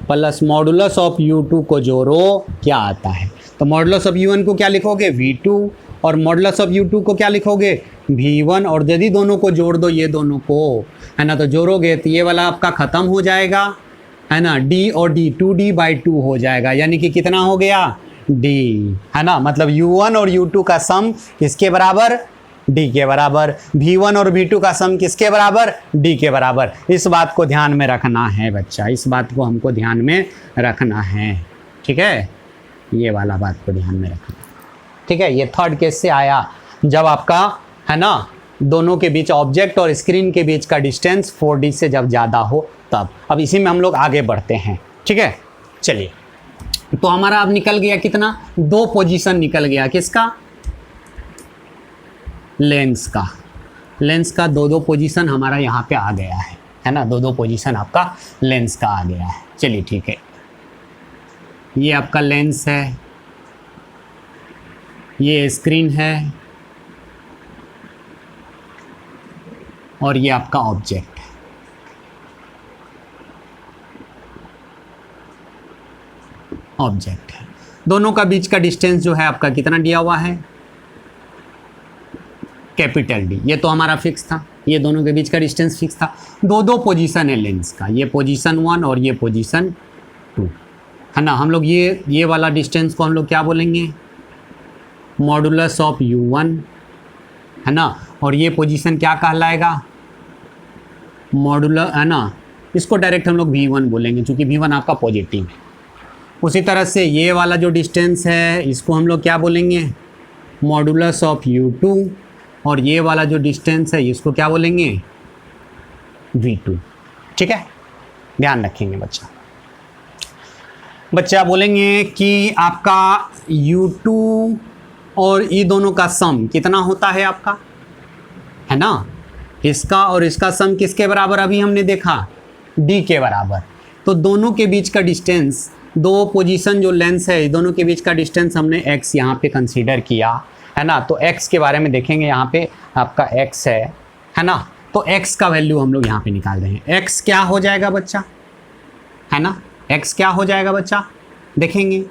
plus modulus of u2 को जोड़ो, क्या आता है। तो मॉडुलस ऑफ u1 को क्या लिखोगे, v2, और मॉडुलस ऑफ u2 को क्या लिखोगे, v1। और यदि दोनों को जोड़ दो, ये दोनों को, है ना, तो जोड़ोगे तो ये वाला आपका ख़त्म हो जाएगा, है ना, d और d 2d बाई 2 हो जाएगा, यानी कि कितना हो गया, d, है ना। मतलब u1 और u2 का सम किसके बराबर, d के बराबर। v1 और v2 का सम किसके बराबर, d के बराबर। इस बात को ध्यान में रखना है बच्चा, इस बात को हमको ध्यान में रखना है, ठीक है, ये वाला बात को ध्यान में रखना, ठीक है। ये थर्ड केस से आया जब आपका, है ना, दोनों के बीच, ऑब्जेक्ट और स्क्रीन के बीच का डिस्टेंस 4d से जब ज़्यादा हो तब। अब इसी में हम लोग आगे बढ़ते हैं, ठीक है। चलिए, तो हमारा अब निकल गया कितना, 2 पोजीशन निकल गया, किसका, लेंस का। लेंस का 2 पोजीशन हमारा यहाँ पे आ गया है ना, 2 पोजीशन आपका लेंस का आ गया है। चलिए ठीक है, ये आपका लेंस है, ये स्क्रीन है, और ये आपका ऑब्जेक्ट है। ऑब्जेक्ट है, दोनों का बीच का डिस्टेंस जो है आपका कितना दिया हुआ है, कैपिटल D। ये तो हमारा फिक्स था, ये दोनों के बीच का डिस्टेंस फिक्स था। 2 पोजीशन है लेंस का, ये पोजीशन 1 और ये पोजीशन 2, है ना। हम लोग ये वाला डिस्टेंस को हम लोग क्या बोलेंगे, मॉडुलस ऑफ u1, है ना। और ये पोजीशन क्या कहलाएगा, मॉडुलस, है ना, इसको डायरेक्ट हम लोग v1 बोलेंगे क्योंकि v1 आपका पॉजिटिव है। उसी तरह से ये वाला जो डिस्टेंस है इसको हम लोग क्या बोलेंगे, मॉडुलस ऑफ u2, और ये वाला जो डिस्टेंस है इसको क्या बोलेंगे, v2, ठीक है, ध्यान रखेंगे बच्चा। बच्चा बोलेंगे कि आपका U2 और ये दोनों का सम कितना होता है आपका, है ना। इसका और इसका सम किसके बराबर अभी हमने देखा, D के बराबर। तो दोनों के बीच का डिस्टेंस, दो पोजीशन जो लेंस है दोनों के बीच का डिस्टेंस हमने x यहाँ पे कंसीडर किया, है ना। तो x के बारे में देखेंगे, यहाँ पे आपका x है ना। तो x का वैल्यू हम लोग यहाँ पे निकाल देंगे। x क्या हो जाएगा बच्चा, है ना। x क्या हो जाएगा बच्चा, देखेंगे।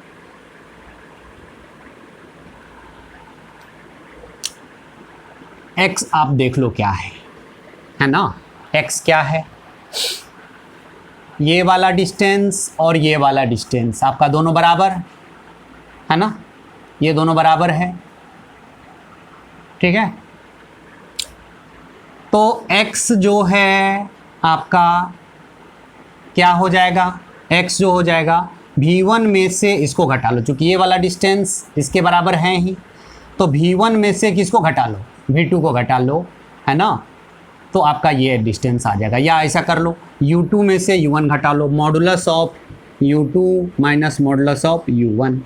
x आप देख लो क्या है ना। x क्या है, ये वाला डिस्टेंस और ये वाला डिस्टेंस आपका दोनों बराबर है ना, ये दोनों बराबर है, ठीक है। तो x जो है आपका क्या हो जाएगा, x जो हो जाएगा V1 में से इसको घटा लो, चूंकि ये वाला डिस्टेंस इसके बराबर है ही, तो V1 में से किसको घटा लो, V2 को घटा लो, है ना। तो आपका ये डिस्टेंस आ जाएगा। या ऐसा कर लो, U2 में से U1 घटा लो, modulus of U2 minus modulus of U1,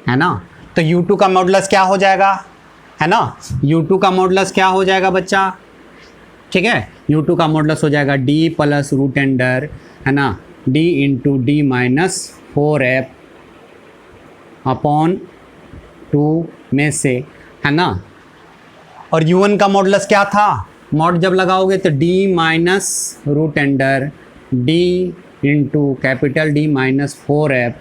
है ना। तो U2 का मॉडुलस क्या हो जाएगा, है ना। U2 का मॉडुलस क्या हो जाएगा बच्चा, ठीक है। U2 का मॉडुलस हो जाएगा D प्लस रूट अंडर, है ना, D into D minus 4F upon 2 में से, है ना। और U1 का मॉडुलस क्या था, मॉड जब लगाओगे तो D minus root under D into capital D minus 4F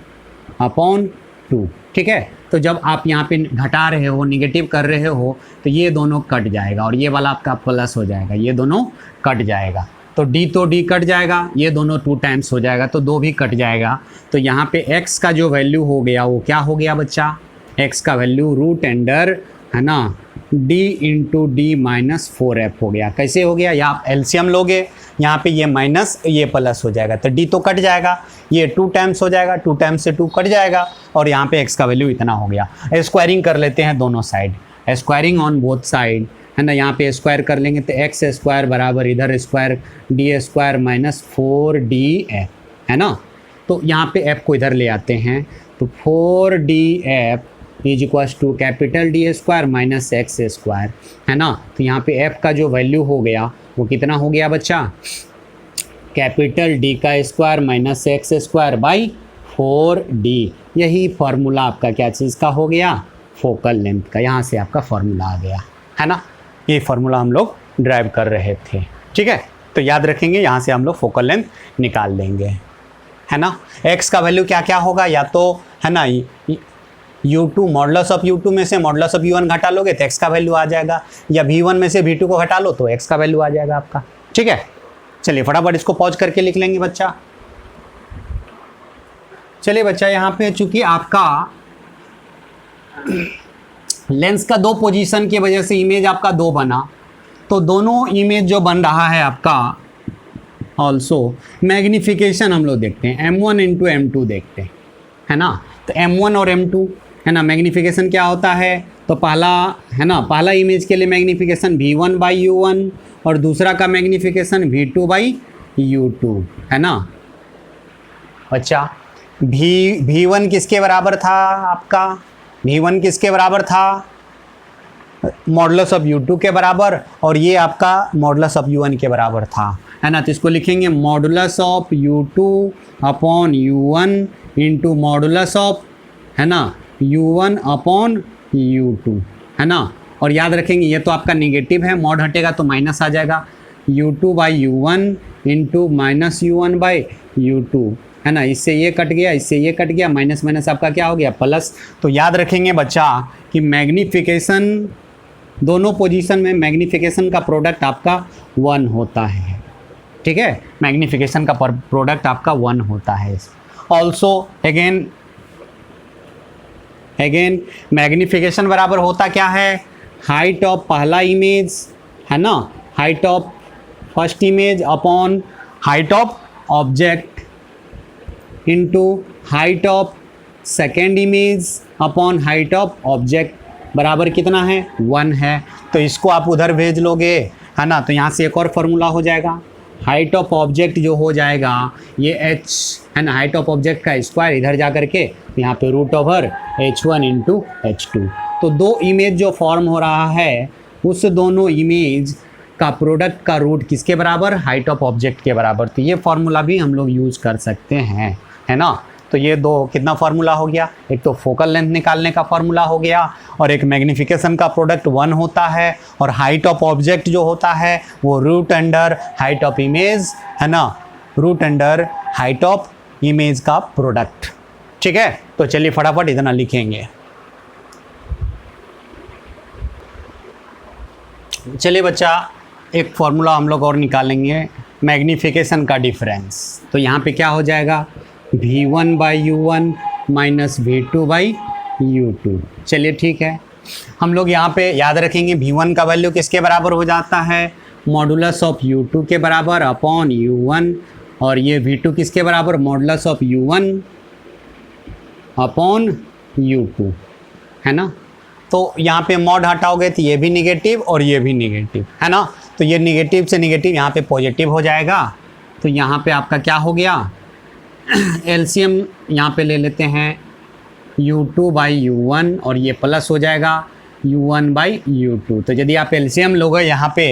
upon 2, ठीक है। तो जब आप यहाँ पे घटा रहे हो, निगेटिव कर रहे हो, तो ये दोनों कट जाएगा और ये वाला आपका प्लस हो जाएगा, ये दोनों कट जाएगा। तो D कट जाएगा, ये दोनों 2 टाइम्स हो जाएगा, तो 2 भी कट जाएगा। तो यहाँ पे x का जो वैल्यू हो गया वो क्या हो गया बच्चा, x का वैल्यू रूट अंडर, है ना, D into D minus 4F हो गया। कैसे हो गया, या आप एलसीएम लोगे, यहाँ पे ये माइनस ये प्लस हो जाएगा, तो D तो कट जाएगा, ये 2 टाइम्स हो जाएगा, 2 टाइम्स से 2 कट जाएगा, और यहाँ पे x का वैल्यू इतना हो गया। स्क्वायरिंग कर लेते हैं दोनों side, squaring on both side, है ना। यहाँ पे स्क्वायर कर लेंगे तो x स्क्वायर बराबर इधर square D square minus 4DF, है ना। तो यहाँ पे f को इधर ले आते हैं, तो 4DF is equals to capital D square minus x square, है ना। तो यहाँ पे f का जो वैल्यू हो गया वो कितना हो गया बच्चा, कैपिटल D का square minus x square by 4D। यही फार्मूला आपका क्या चीज़ का हो गया, फोकल लेंथ का। यहाँ से आपका फार्मूला आ गया, है ना। ये फार्मूला हम लोग ड्राइव कर रहे थे, ठीक है। तो याद रखेंगे, यहाँ से हम लोग फोकल लेंथ निकाल लेंगे, है ना। x का वैल्यू क्या क्या होगा, या तो है ना U2 मॉडुलस ऑफ U2 में से मॉडुलस ऑफ U1 घटा लोगे तो x का वैल्यू आ जाएगा, या V1 में से V2 को घटा लो तो x का वैल्यू आ जाएगा आपका, ठीक है। चलिए फटाफट इसको पॉज करके लिख लेंगे बच्चा। चलिए बच्चा, यहाँ पे चूंकि आपका लेंस का 2 पोजीशन की वजह से इमेज आपका 2 बना, तो दोनों इमेज जो बन रहा है आपका ऑल्सो मैग्निफिकेशन हम लोग देखते हैं, M1 इंटू M2 देखते हैं, है ना। तो M1 और M2, है ना, मैग्निफिकेशन क्या होता है, तो पहला, है ना, पहला इमेज के लिए मैग्निफिकेशन V1 बाई U1 और दूसरा का मैग्निफिकेशन V2 बाई U2, है ना। अच्छा, V1 किसके बराबर था आपका, V1 किसके बराबर था, मॉडुलस ऑफ U2 के बराबर, और ये आपका मॉडुलस ऑफ U1 के बराबर था, है ना। तो इसको लिखेंगे modulus of U2 upon U1 into modulus of, है ना, U1 अपॉन U2, है ना। और याद रखेंगे ये तो आपका निगेटिव है, मॉड हटेगा तो माइनस आ जाएगा, U2 by U1 into minus U1 by U2, है ना। इससे ये कट गया, इससे ये कट गया, माइनस माइनस आपका क्या हो गया, प्लस। तो याद रखेंगे बच्चा कि मैग्निफिकेशन दोनों पोजीशन में मैग्निफिकेशन का प्रोडक्ट आपका 1 होता है, ठीक है। मैग्निफिकेशन का प्रोडक्ट आपका 1 होता है। ऑल्सो अगेन मैग्निफिकेशन बराबर होता क्या है, हाइट ऑफ पहला इमेज, है ना, height of first image upon height of object into height of second image upon height of object, बराबर कितना है, 1 है। तो इसको आप उधर भेज लोगे, है ना। तो यहाँ से एक और फार्मूला हो जाएगा, हाइट ऑफ ऑब्जेक्ट जो हो जाएगा ये h है ना, हाइट ऑफ ऑब्जेक्ट का स्क्वायर इधर जा करके यहाँ पे root over h1 into h2। तो दो इमेज जो फॉर्म हो रहा है उस दोनों इमेज का प्रोडक्ट का रूट किसके बराबर, हाइट ऑफ ऑब्जेक्ट के बराबर। तो ये फार्मूला भी हम लोग यूज कर सकते हैं, है ना। तो ये दो कितना फार्मूला हो गया, एक तो फोकल लेंथ निकालने का फार्मूला हो गया और एक मैग्निफिकेशन का प्रोडक्ट 1 होता है और हाइट ऑफ ऑब्जेक्ट जो होता है वो root under height of image, है ना, root under height of image का प्रोडक्ट। ठीक है, तो चलिए फटाफट इतना लिखेंगे। चलिए बच्चा, एक फार्मूला हम लोग और निकालेंगे, मैग्निफिकेशन का डिफरेंस। तो यहाँ पे क्या हो जाएगा, V1 by U1 minus V2 by U2। चलिए ठीक है, हम लोग यहाँ पे याद रखेंगे V1 का वैल्यू किसके बराबर हो जाता है, मॉडुलस ऑफ U2 के बराबर अपॉन U1, और ये V2 किसके बराबर, modulus of U1 upon U2, है ना। तो यहाँ पे मॉड हटाओगे तो ये भी निगेटिव और ये भी निगेटिव, है ना। तो ये निगेटिव से निगेटिव यहाँ पे पॉजिटिव हो जाएगा। तो यहाँ पे आपका क्या हो गया, एलसीएम यहाँ पे ले लेते हैं U2 बाई U1 और ये प्लस हो जाएगा U1 बाई U2। तो यदि आप एलसीएम लोगे यहाँ पे,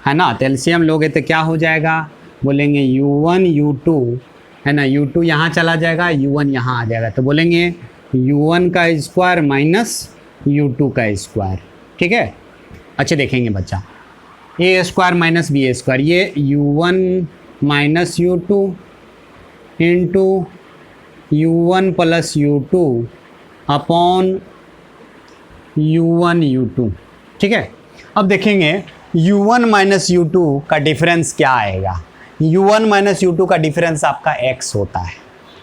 है ना, तो एलसीएम लोगे तो क्या हो जाएगा, बोलेंगे U1 U2, है ना, U2 यहाँ चला जाएगा, U1 यहाँ आ जाएगा। तो बोलेंगे U1 का स्क्वायर माइनस U2 का स्क्वायर। ठीक है, अच्छे देखेंगे बच्चा, ए स्क्वायर माइनस बी स्क्वायर, ये U1 minus U2 into U1 plus U2 upon U1 U2। ठीक है, अब देखेंगे U1 माइनस U2 का डिफरेंस क्या आएगा। U1 माइनस U2 का डिफरेंस आपका x होता है।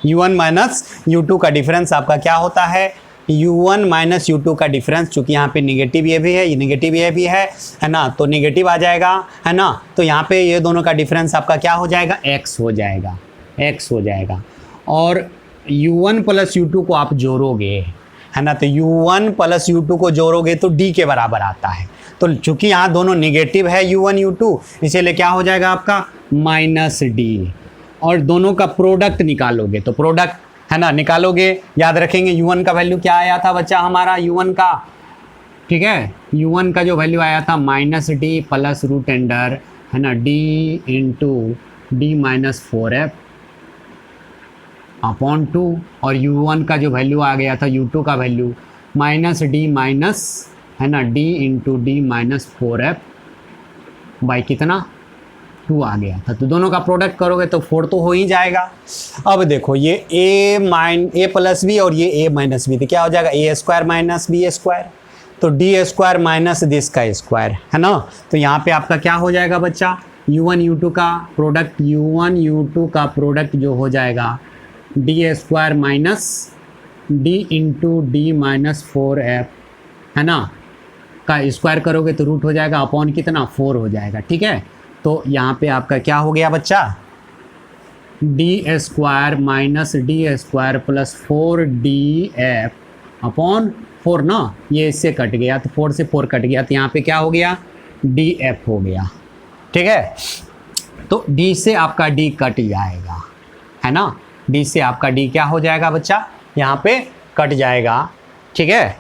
U1 माइनस U2 का डिफरेंस आपका क्या होता है, U1 माइनस U2 का डिफरेंस, चूँकि यहाँ पे निगेटिव ये भी है, ये निगेटिव ये भी है ना, तो निगेटिव आ जाएगा, है ना। तो यहाँ पे ये दोनों का डिफरेंस आपका क्या हो जाएगा, x हो जाएगा, x हो जाएगा। और U1 प्लस U2 को आप जोड़ोगे, है ना, तो U1 प्लस U2 को जोड़ोगे तो D के बराबर आता है। तो चूँकि यहाँ दोनों निगेटिव है U1 U2, इसीलिए क्या हो जाएगा आपका माइनस D। और दोनों का प्रोडक्ट निकालोगे तो प्रोडक्ट, है ना, निकालोगे, याद रखेंगे U1 का वैल्यू क्या आया था बच्चा हमारा, U1 का, ठीक है, U1 का जो वैल्यू आया था minus D plus root under, है ना, D into D minus 4F upon 2, और U1 का जो वैल्यू आ गया था U2 का वैल्यू माइनस D माइनस, है ना, D into D minus 4F by कितना 2 आ गया था। तो दोनों का प्रोडक्ट करोगे तो 4 तो हो ही जाएगा। अब देखो ये A प्लस बी और ये A माइनस बी, तो क्या हो जाएगा, A square minus B square, तो D स्क्वायर माइनस दिस का स्क्वायर, है ना। तो यहाँ पे आपका क्या हो जाएगा बच्चा, U1 U2 का प्रोडक्ट, U1 U2 का प्रोडक्ट जो हो जाएगा D square minus D into D minus 4F, है ना, का स्क्वायर करोगे तो रूट हो जाएगा अपॉन कितना 4 हो जाएगा। ठीक है, तो यहाँ पे आपका क्या हो गया बच्चा, D square minus D square plus 4DF upon 4 ना, ये इससे कट गया तो 4 से 4 कट गया, तो यहाँ पे क्या हो गया DF हो गया। ठीक है, तो D से आपका D कट जाएगा, है ना, D से आपका D क्या हो जाएगा बच्चा, यहाँ पे कट जाएगा। ठीक है,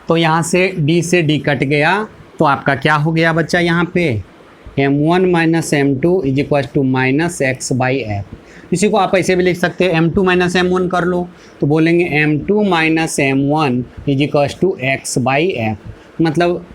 तो यहाँ से D कट गया, तो आपका क्या हो गया बच्चा, यहाँ पे M1 minus M2 is equal to minus x by f. इसी को आप ऐसे भी लिख सकते हैं, M2 माइनस M1 कर लो तो बोलेंगे M2 minus M1 is equal to x by f. मतलब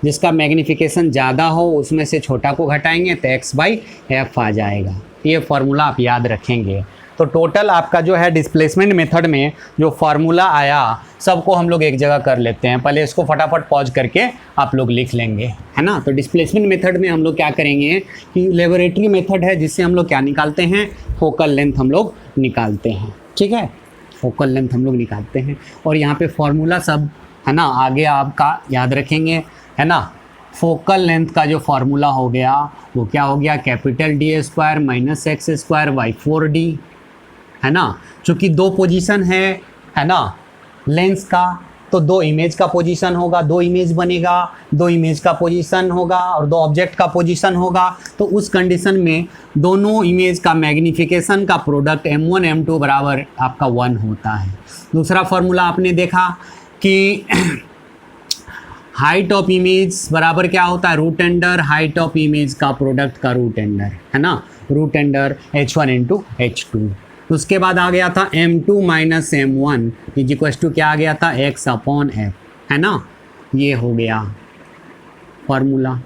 जिसका मैग्निफिकेशन ज़्यादा हो उसमें से छोटा को घटाएंगे तो x बाई एफ आ जाएगा। ये फार्मूला आप याद रखेंगे। तो टोटल आपका जो है डिस्प्लेसमेंट मेथड में जो फार्मूला आया सबको हम लोग एक जगह कर लेते हैं। पहले इसको फटाफट पॉज करके आप लोग लिख लेंगे, है ना। तो डिस्प्लेसमेंट मेथड में हम लोग क्या करेंगे कि लेबोरेटरी मेथड है जिससे हम लोग क्या निकालते हैं, फोकल लेंथ हम लोग निकालते हैं। ठीक है, फोकल लेंथ हम लोग निकालते हैं और यहाँ पे फार्मूला सब, है ना, आगे आपका याद रखेंगे, है ना। फोकल लेंथ का जो फार्मूला हो गया वो क्या हो गया, capital D square minus x square by 4D, है ना। चूँकि दो पोजीशन है ना लेंस का, तो 2 इमेज का पोजीशन होगा, 2 इमेज बनेगा, 2 इमेज का पोजीशन होगा और 2 ऑब्जेक्ट का पोजीशन होगा। तो उस कंडीशन में दोनों इमेज का मैग्नीफिकेशन का प्रोडक्ट m1 m2 बराबर आपका 1 होता है। दूसरा फॉर्मूला आपने देखा कि हाइट ऑफ इमेज बराबर क्या होता है, root under height of image का प्रोडक्ट का रूट अंडर, है ना, root under h1 into h2। उसके बाद आ गया था m2 minus m1 is equal to क्या आ गया था, x अपॉन f, है ना, ये हो गया फॉर्मूला,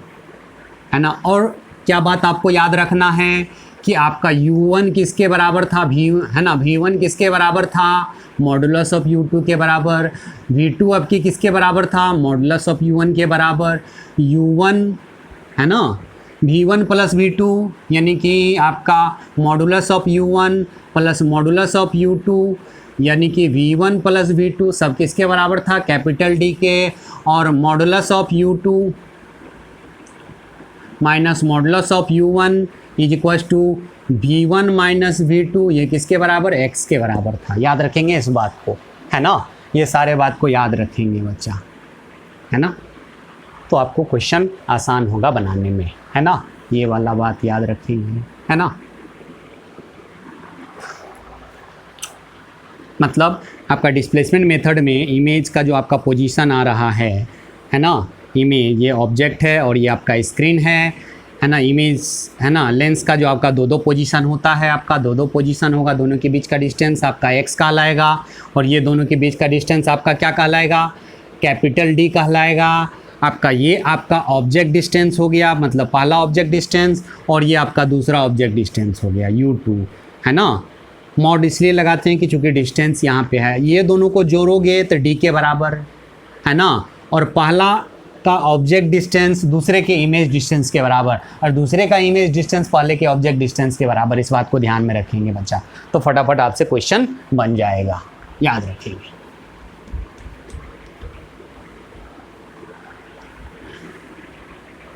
है ना। और क्या बात आपको याद रखना है कि आपका u1 किसके बराबर था, है ना, v1 किसके बराबर था, मॉडुलस ऑफ u2 के बराबर, v2 आपकी किसके बराबर था, मॉडुलस ऑफ u1 के बराबर, u1 है ना v1 प्लस v2 यानी कि आपका modulus of u1 plus modulus of u2 यानी कि v1 प्लस v2 सब किसके बराबर था, कैपिटल D के, और modulus of u2 minus modulus of u1 is equal to v1 minus v2, ये किसके बराबर, x के बराबर था। याद रखेंगे इस बात को, है ना, ये सारे बात को याद रखेंगे बच्चा, है ना, तो आपको क्वेश्चन आसान होगा बनाने में, है ना, ये वाला बात याद रखेंगे, है ना। मतलब आपका डिस्प्लेसमेंट मेथड में इमेज का जो आपका पोजीशन आ रहा है ना, इमेज ये ऑब्जेक्ट है और ये आपका स्क्रीन है ना, इमेज है ना, लेंस का जो आपका 2 पोजीशन होता है, आपका 2 पोजीशन होगा, दोनों के बीच का डिस्टेंस आपका x कहलाएगा और ये दोनों के बीच का डिस्टेंस आपका क्या कहलाएगा, कैपिटल D कहलाएगा। आपका ये आपका ऑब्जेक्ट डिस्टेंस हो गया, मतलब पहला ऑब्जेक्ट डिस्टेंस, और ये आपका दूसरा ऑब्जेक्ट डिस्टेंस हो गया u2, है ना। मॉड इसलिए लगाते हैं कि चूँकि डिस्टेंस यहाँ पे है, ये दोनों को जोड़ोगे तो D के बराबर, है ना, और पहला का ऑब्जेक्ट डिस्टेंस दूसरे के इमेज डिस्टेंस के बराबर और दूसरे का इमेज डिस्टेंस पहले के ऑब्जेक्ट डिस्टेंस के बराबर। इस बात को ध्यान में रखेंगे बच्चा, तो फटाफट आपसे क्वेश्चन बन जाएगा, याद रखेंगे।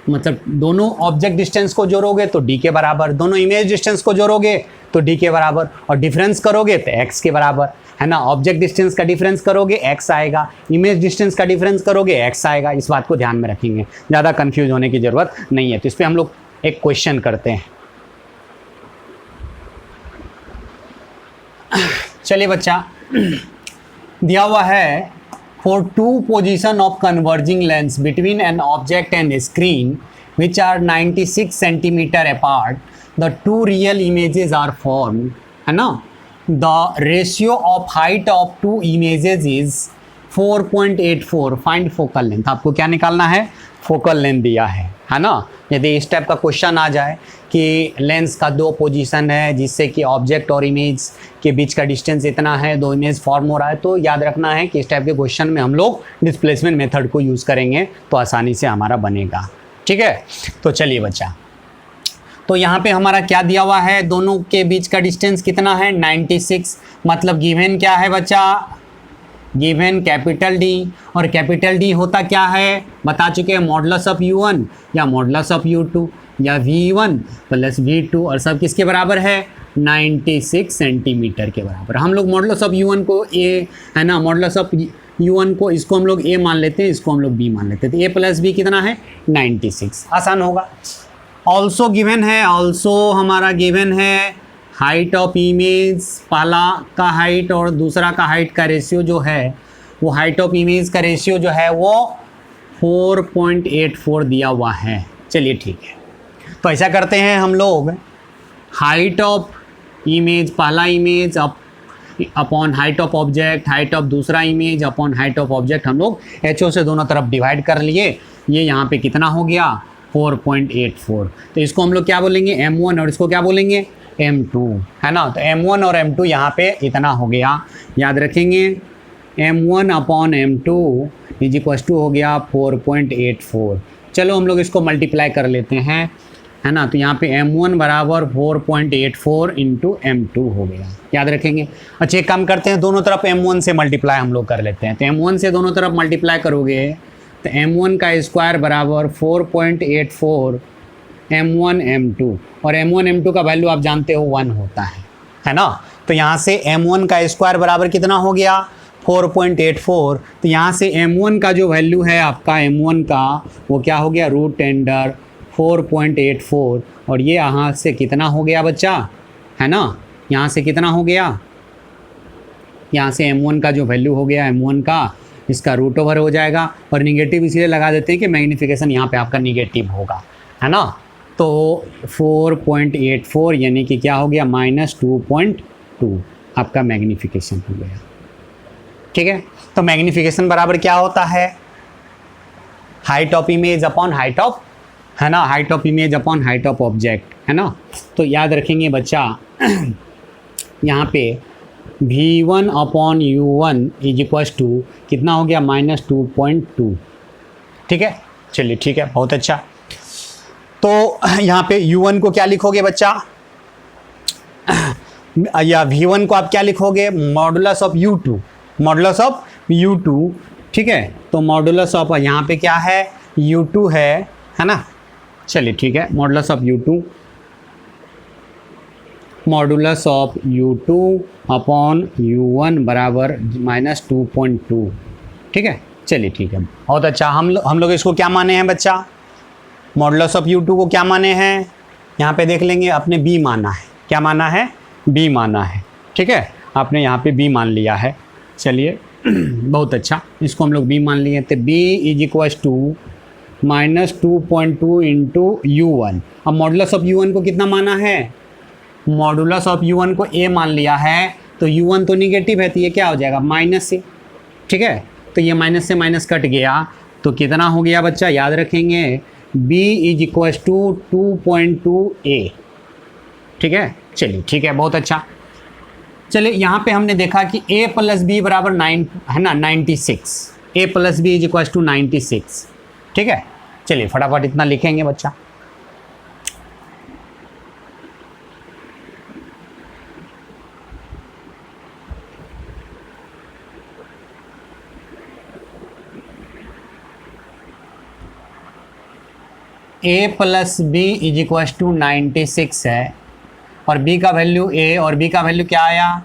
मतलब दोनों ऑब्जेक्ट डिस्टेंस को जोड़ोगे तो D के बराबर, दोनों इमेज डिस्टेंस को जोड़ोगे तो D के बराबर, और डिफरेंस करोगे तो x के बराबर, है ना। ऑब्जेक्ट डिस्टेंस का डिफरेंस करोगे x आएगा, इमेज डिस्टेंस का डिफरेंस करोगे x आएगा। इस बात को ध्यान में रखेंगे, ज़्यादा कंफ्यूज होने की ज़रूरत नहीं है। तो इस पर हम लोग एक क्वेश्चन करते हैं। चलिए बच्चा, दिया हुआ है for 2 position of converging lens between an object and a screen which are 96 centimeter apart, the 2 real images are formed, है ना। The ratio of height of 2 images is 4.84, find focal length। आपको क्या निकालना है, फोकल लेंथ दिया है ना। यदि इस टाइप का क्वेश्चन आ जाए कि लेंस का 2 पोजीशन है जिससे कि ऑब्जेक्ट और इमेज के बीच का डिस्टेंस इतना है, 2 इमेज फॉर्म हो रहा है, तो याद रखना है कि इस टाइप के क्वेश्चन में हम लोग डिस्प्लेसमेंट मेथड को यूज़ करेंगे तो आसानी से हमारा बनेगा, ठीक है। तो चलिए बच्चा, तो यहाँ पे हमारा क्या दिया हुआ है, दोनों के बीच का डिस्टेंस कितना है, 96। मतलब गिवन क्या है बच्चा, गिवन कैपिटल D, और कैपिटल D होता क्या है बता चुके हैं, मॉडुलस ऑफ u1 या मॉडुलस ऑफ u2 या v1 प्लस v2, और सब किसके बराबर है, 96 सेंटीमीटर के बराबर। हम लोग मॉडुलस ऑफ u1 को a, है ना, मॉडुलस ऑफ u1 को इसको हम लोग a मान लेते हैं, इसको हम लोग b मान लेते हैं, तो a प्लस b कितना है, 96, आसान होगा। ऑल्सो गिवन है, ऑल्सो हमारा गिवन है हाइट ऑफ इमेज, पहला का हाइट और दूसरा का हाइट का रेशियो जो है, वो हाइट ऑफ इमेज का रेशियो जो है वो 4.84 दिया हुआ है। चलिए ठीक है, तो ऐसा करते हैं हम लोग, हाइट ऑफ इमेज पहला image upon height of object, height of दूसरा image upon height of object, हम लोग HO से दोनों तरफ डिवाइड कर लिए। ये यहाँ पे कितना हो गया, 4.84। तो इसको हम लोग क्या बोलेंगे, M1, और इसको क्या बोलेंगे, M2, है ना। तो M1 और M2 यहाँ पे इतना हो गया, याद रखेंगे, M1 upon M2 is equal to हो गया 4.84। चलो हम लोग इसको मल्टीप्लाई कर लेते हैं, है ना। तो यहाँ पे M1 बराबर 4.84 इंटू M2 हो गया, याद रखेंगे। अच्छा एक काम करते हैं, दोनों तरफ M1 से मल्टीप्लाई हम लोग कर लेते हैं। तो M1 से दोनों तरफ मल्टीप्लाई करोगे तो M1 का स्क्वायर बराबर 4.84 M1 M2, और M1 M2 का वैल्यू आप जानते हो 1 होता है ना। तो यहाँ से M1 का स्क्वायर बराबर कितना हो गया, 4.84, तो यहाँ से m1 का जो वैल्यू है आपका m1 का वो क्या हो गया, रूट अंडर 4.84, और ये यहाँ से कितना हो गया बच्चा, है ना, यहाँ से कितना हो गया, यहाँ से m1 का जो वैल्यू हो गया m1 का, इसका रूट ओवर हो जाएगा, और निगेटिव इसलिए लगा देते हैं कि मैग्नीफिकेशन यहाँ पे आपका निगेटिव होगा, है ना। तो 4.84 यानी कि क्या हो गया, -2.2 आपका मैग्नीफिकेशन हो गया। ठीक है, तो मैग्नीफिकेशन बराबर क्या होता है, height of image upon height of, है ना, height of image upon height of object, है ना। तो याद रखेंगे बच्चा यहाँ पे V1 upon U1 is equals to कितना हो गया, -2.2। ठीक है, चलिए ठीक है, बहुत अच्छा। तो यहाँ पे U1 को क्या लिखोगे बच्चा, या V1 को आप क्या लिखोगे, modulus of U2, modulus of U2। ठीक है, तो मॉडुलस ऑफ यहाँ पे क्या है, U2 है ना। चलिए ठीक है, modulus of U2, modulus of U2 upon U1 बराबर -2.2। ठीक है, चलिए ठीक है, बहुत अच्छा। हम लोग इसको क्या माने हैं बच्चा, मॉडुलस ऑफ U2 को क्या माने हैं, यहाँ पे देख लेंगे, अपने B माना है, क्या माना है, B माना है। ठीक है, आपने यहाँ पे B मान लिया है, चलिए बहुत अच्छा, इसको हम लोग B मान लिए, तो B is equals to -2.2 into U1। अब मॉडुलस ऑफ U1 को कितना माना है, मॉडुलस ऑफ U1 को A मान लिया है, तो U1 तो निगेटिव है, तो ये क्या हो जाएगा, माइनस से। ठीक है, तो ये माइनस से माइनस कट गया, तो कितना हो गया बच्चा, याद रखेंगे, B is equals to 2.2A। ठीक है, चलिए ठीक है, बहुत अच्छा। चलिए यहाँ पे हमने देखा कि A प्लस बी बराबर 9 है ना, 96, A plus B is equals to 96। ठीक है, चलिए फटाफट इतना लिखेंगे बच्चा। A plus B is equals to 96 है, और B का वैल्यू A, और B का वैल्यू क्या आया,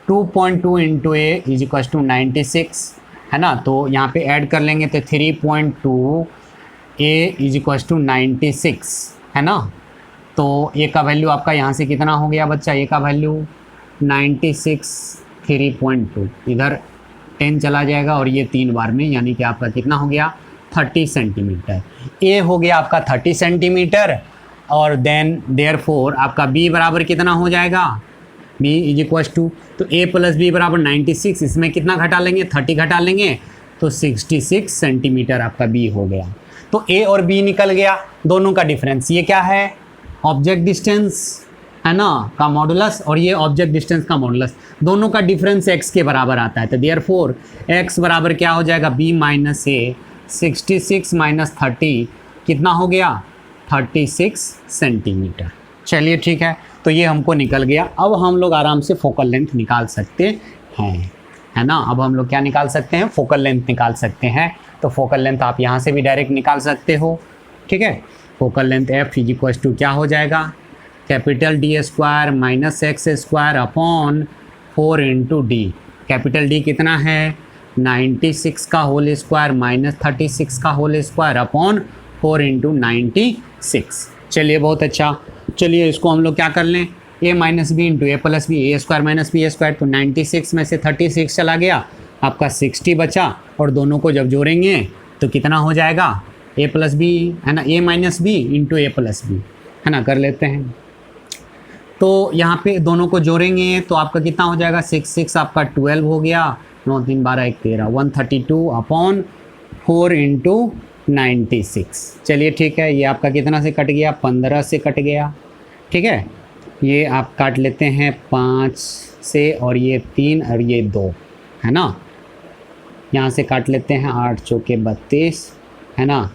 2.2 into A is equals to 96, है ना। तो यहाँ पे ऐड कर लेंगे तो 3.2 A इज इक्वल्स टू 96, है ना। तो A का वैल्यू आपका यहाँ से कितना हो गया बच्चा, A का वैल्यू 96, 3.2, इधर 10 चला जाएगा, और ये 3 बार में, यानी कि आपका कितना हो गया, 30 सेंटीमीटर। A हो गया आपका 30 सेंटीमीटर, और देन देयरफॉर आपका B बराबर कितना हो जाएगा, B इज इक्वल्स टू, तो A प्लस बी बराबर 96, इसमें कितना घटा लेंगे, 30 घटा लेंगे, तो 66 सेंटीमीटर आपका B हो गया। तो A और B निकल गया, दोनों का डिफरेंस, ये क्या है, ऑब्जेक्ट डिस्टेंस, है ना, का मॉडुलस, और ये ऑब्जेक्ट डिस्टेंस का मॉडुलस, दोनों का डिफरेंस x के बराबर आता है। तो देयरफॉर x बराबर क्या हो जाएगा, B माइनस A, 66 माइनस 30 कितना हो गया, 36 सेंटीमीटर। चलिए ठीक है, तो ये हमको निकल गया। अब हम लोग आराम से फोकल लेंथ निकाल सकते हैं, है ना। अब हम लोग क्या निकाल सकते हैं, फोकल लेंथ निकाल सकते हैं। तो फोकल लेंथ आप यहाँ से भी डायरेक्ट निकाल सकते हो। ठीक है, focal length f is equals to क्या हो जाएगा, capital D square minus x square upon 4 into D. Capital D कितना है, 96 का होल स्क्वायर माइनस 36 का होल स्क्वायर अपॉन 4 इंटू 96। चलिए बहुत अच्छा, चलिए इसको हम लोग क्या कर लें, a minus B into A plus B, A square minus B square, तो 96 में से 36 चला गया, आपका 60 बचा, और दोनों को जब जोड़ेंगे तो कितना हो जाएगा, a प्लस बी, है ना, a minus B into A plus B, है ना, कर लेते हैं। तो यहाँ पे दोनों को जोड़ेंगे तो आपका कितना हो जाएगा, 6 आपका 12 हो गया, 9 3 12 1 13, 132 अपॉन 4 इंटू 96। चलिए ठीक है, ये आपका कितना से कट गया, 15 से कट गया। ठीक है, ये आप काट लेते हैं 5 से, और ये 3 और ये 2, है ना, यहाँ से काट लेते हैं 8 चौके 32, है ना,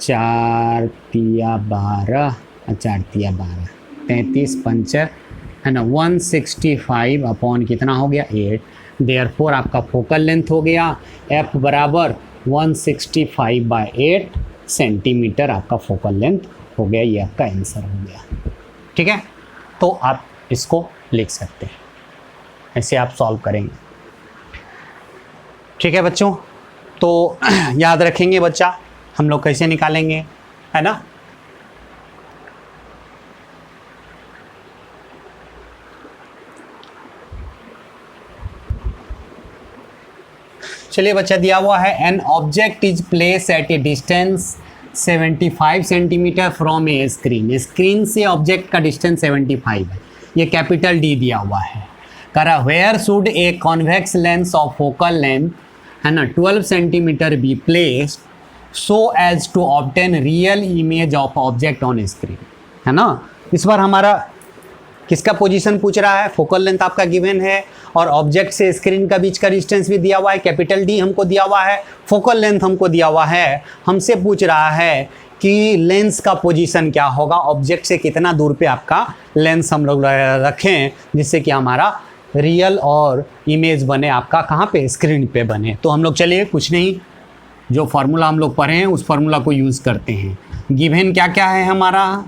4 तिया 12, 4 तिया 12, 33 पंच, है ना, 165 अपॉन कितना हो गया, 8। देयरफॉर आपका फोकल लेंथ हो गया f बराबर 165/8 सेंटीमीटर, आपका फोकल लेंथ हो गया, ये आपका आंसर हो गया। ठीक है, तो आप इसको लिख सकते हैं, ऐसे आप सॉल्व करेंगे। ठीक है बच्चों, तो याद रखेंगे बच्चा हम लोग कैसे निकालेंगे, है ना। चलिए बच्चा, दिया हुआ है an object is place at a distance 75 centimetre from a screen. Screen से ऑब्जेक्ट का डिस्टेंस 75 है, ये कैपिटल डी दिया हुआ है। करा where should a convex lens of focal length, है ना, 12 centimetre be placed so as to obtain real image of object on screen, है ना। इस बार हमारा किसका पोजीशन पूछ रहा है, फोकल लेंथ आपका गिवन है और ऑब्जेक्ट से स्क्रीन का बीच का डिस्टेंस भी दिया हुआ है, कैपिटल डी हमको दिया हुआ है, फोकल लेंथ हमको दिया हुआ है। हमसे पूछ रहा है कि लेंस का पोजीशन क्या होगा, ऑब्जेक्ट से कितना दूर पे आपका लेंस हम लोग रखें जिससे कि हमारा रियल और इमेज बने आपका कहाँ पे, स्क्रीन पे बने। तो हम लोग चलिए कुछ नहीं, जो फार्मूला हम लोग पढ़े हैं उस फार्मूला को यूज़ करते हैं। गिवन क्या क्या है हमारा,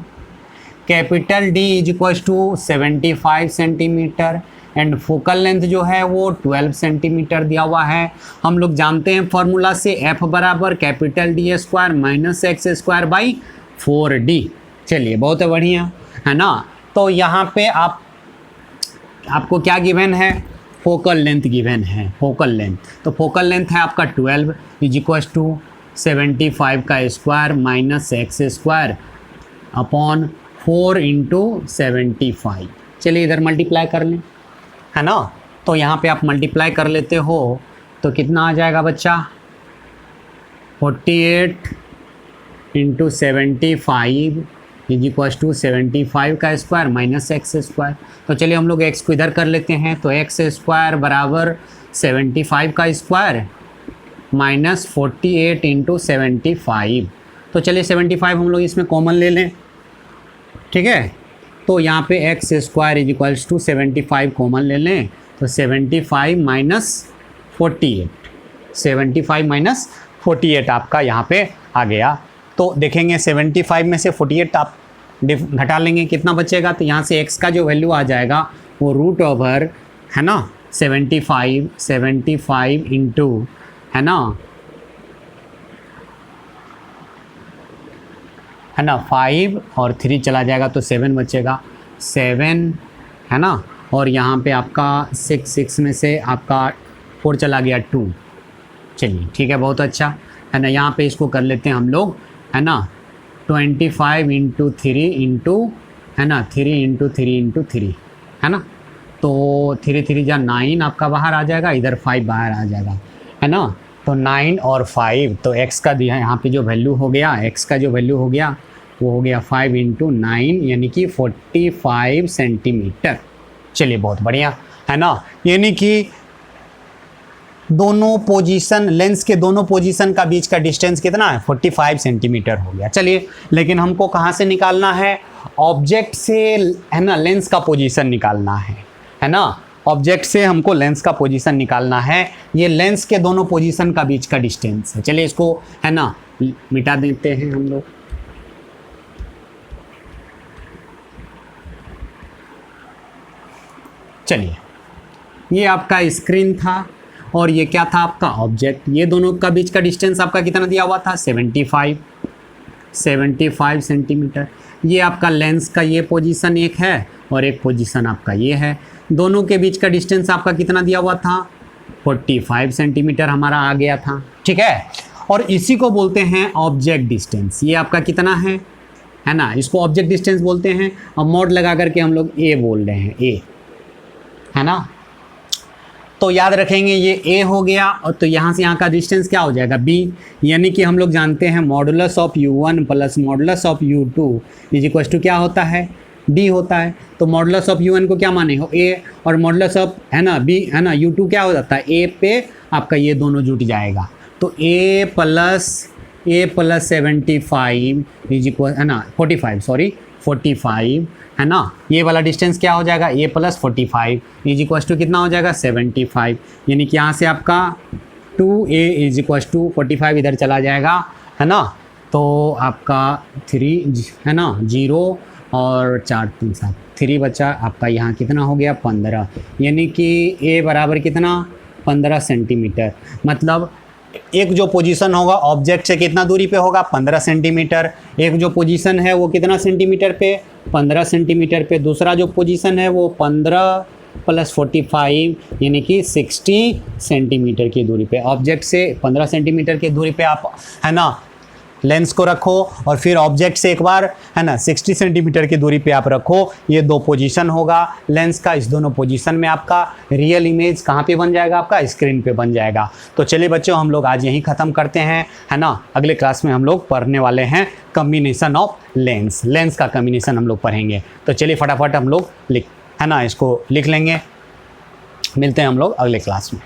capital D is equal to 75 centimetre and focal length जो है वो 12 सेंटीमीटर दिया हुआ है। हम लोग जानते हैं फार्मूला से एफ बराबर capital D square minus x square by 4d। चलिए बहुत बढ़िया, है ना। तो यहाँ पे आपको क्या गिवन है, फोकल लेंथ गिवन है, फोकल लेंथ। तो फोकल लेंथ है आपका 12 इज इक्वल टू 75 का square minus x square upon 4 into 75। चलिए इधर मल्टीप्लाई कर लें, है ना। तो यहाँ पे आप मल्टीप्लाई कर लेते हो तो कितना आ जाएगा बच्चा, 48 इंटू 75 इज इक्वल टू 75 का स्क्वायर माइनस एक्स स्क्वायर। तो चलिए हम लोग एक्स को इधर कर लेते हैं, तो एक्स स्क्वायर बराबर 75 का स्क्वायर माइनस 48 इंटू 75। तो चलिए 75 हम लोग इसमें कॉमन ले लें, ठीक है। तो यहाँ पे x square is equals to 75 common ले लें, तो 75 माइनस 48, 75 माइनस 48 आपका यहाँ पे आ गया। तो देखेंगे 75 में से 48 आप घटा लेंगे, कितना बचेगा, तो यहाँ से x का जो वैल्यू आ जाएगा वो रूट ओवर, है ना, 75 इंटू, है ना 5 और 3 चला जाएगा तो 7 बचेगा, 7, है ना। और यहाँ पे आपका 6 में से आपका 4 चला गया 2। चलिए ठीक है, बहुत अच्छा, है ना। यहाँ पे इसको कर लेते हैं हम लोग, है ना, 25 इंटू 3 इंटू, है ना, 3 इंटू 3 इंटू 3, है ना। तो 3 जा 9 आपका बाहर आ जाएगा, इधर 5 बाहर आ जाएगा, है ना। तो 9 और 5, तो x का दिया यहाँ पे जो वैल्यू हो गया, x का जो वैल्यू हो गया वो हो गया 5 इंटू 9 यानी कि 45 सेंटीमीटर। चलिए बहुत बढ़िया, है ना। यानी कि दोनों पोजीशन, लेंस के दोनों पोजीशन का बीच का डिस्टेंस कितना है, 45 सेंटीमीटर हो गया। चलिए, लेकिन हमको कहाँ से निकालना है, ऑब्जेक्ट से, है ना, लेंस का पोजीशन निकालना है ना। ऑब्जेक्ट से हमको लेंस का पोजीशन निकालना है। ये लेंस के दोनों पोजीशन का बीच का डिस्टेंस है। चलिए इसको, है ना, मिटा देते हैं हम लोग। चलिए, ये आपका स्क्रीन था और ये क्या था आपका ऑब्जेक्ट। ये दोनों का बीच का डिस्टेंस आपका कितना दिया हुआ था, 75 सेंटीमीटर। ये आपका लेंस का ये पोजीशन एक है और एक पोजीशन आपका ये है। दोनों के बीच का डिस्टेंस आपका कितना दिया हुआ था, 45 सेंटीमीटर हमारा आ गया था, ठीक है। और इसी को बोलते हैं ऑब्जेक्ट डिस्टेंस। ये आपका कितना है ना, इसको ऑब्जेक्ट डिस्टेंस बोलते हैं। अब मोड लगा करके हम लोग ए बोल रहे हैं, ए, है ना। तो याद रखेंगे ये a हो गया, और तो यहाँ से यहाँ का डिस्टेंस क्या हो जाएगा, b, यानी कि हम लोग जानते हैं modulus of u1 plus modulus of u2 is equal to क्या होता है, d होता है। तो मॉडुलस ऑफ u1 को क्या माने हो, a, और मॉडुलस ऑफ, है ना, b, है ना, u2 क्या हो जाता है, a पे आपका ये दोनों जुट जाएगा। तो a प्लस 75 इज इक्वल, है ना, 45, है ना। ये वाला डिस्टेंस क्या हो जाएगा, a plus 45 is equal to कितना हो जाएगा, 75, यानी कि यहाँ से आपका 2a इज इक्वल टू 45 इधर चला जाएगा, है ना। तो आपका 3, है ना, 0 और 4 3 7 3 बचा आपका, यहाँ कितना हो गया 15, यानी कि a बराबर कितना 15 सेंटीमीटर। मतलब एक जो पोजीशन होगा ऑब्जेक्ट से कितना दूरी पे होगा, 15 सेंटीमीटर। एक जो पोजीशन है वो कितना सेंटीमीटर पे, 15 सेंटीमीटर पे। दूसरा जो पोजीशन है वो 15 + 45 यानी कि 60 सेंटीमीटर की दूरी पे। ऑब्जेक्ट से 15 सेंटीमीटर की दूरी पे आप है ना लेंस को रखो, और फिर ऑब्जेक्ट से एक बार है ना 60 सेंटीमीटर की दूरी पे आप रखो। ये दो पोजीशन होगा लेंस का। इस दोनों पोजीशन में आपका रियल इमेज कहाँ पे बन जाएगा, आपका स्क्रीन पे बन जाएगा। तो चलिए बच्चों, हम लोग आज यहीं ख़त्म करते हैं, है ना। अगले क्लास में हम लोग पढ़ने वाले हैं कॉम्बिनेशन ऑफ लेंस का कॉम्बिनेशन हम लोग पढ़ेंगे। तो चलिए फटाफट हम लोग इसको लिख लेंगे। मिलते हैं हम लोग अगले क्लास में।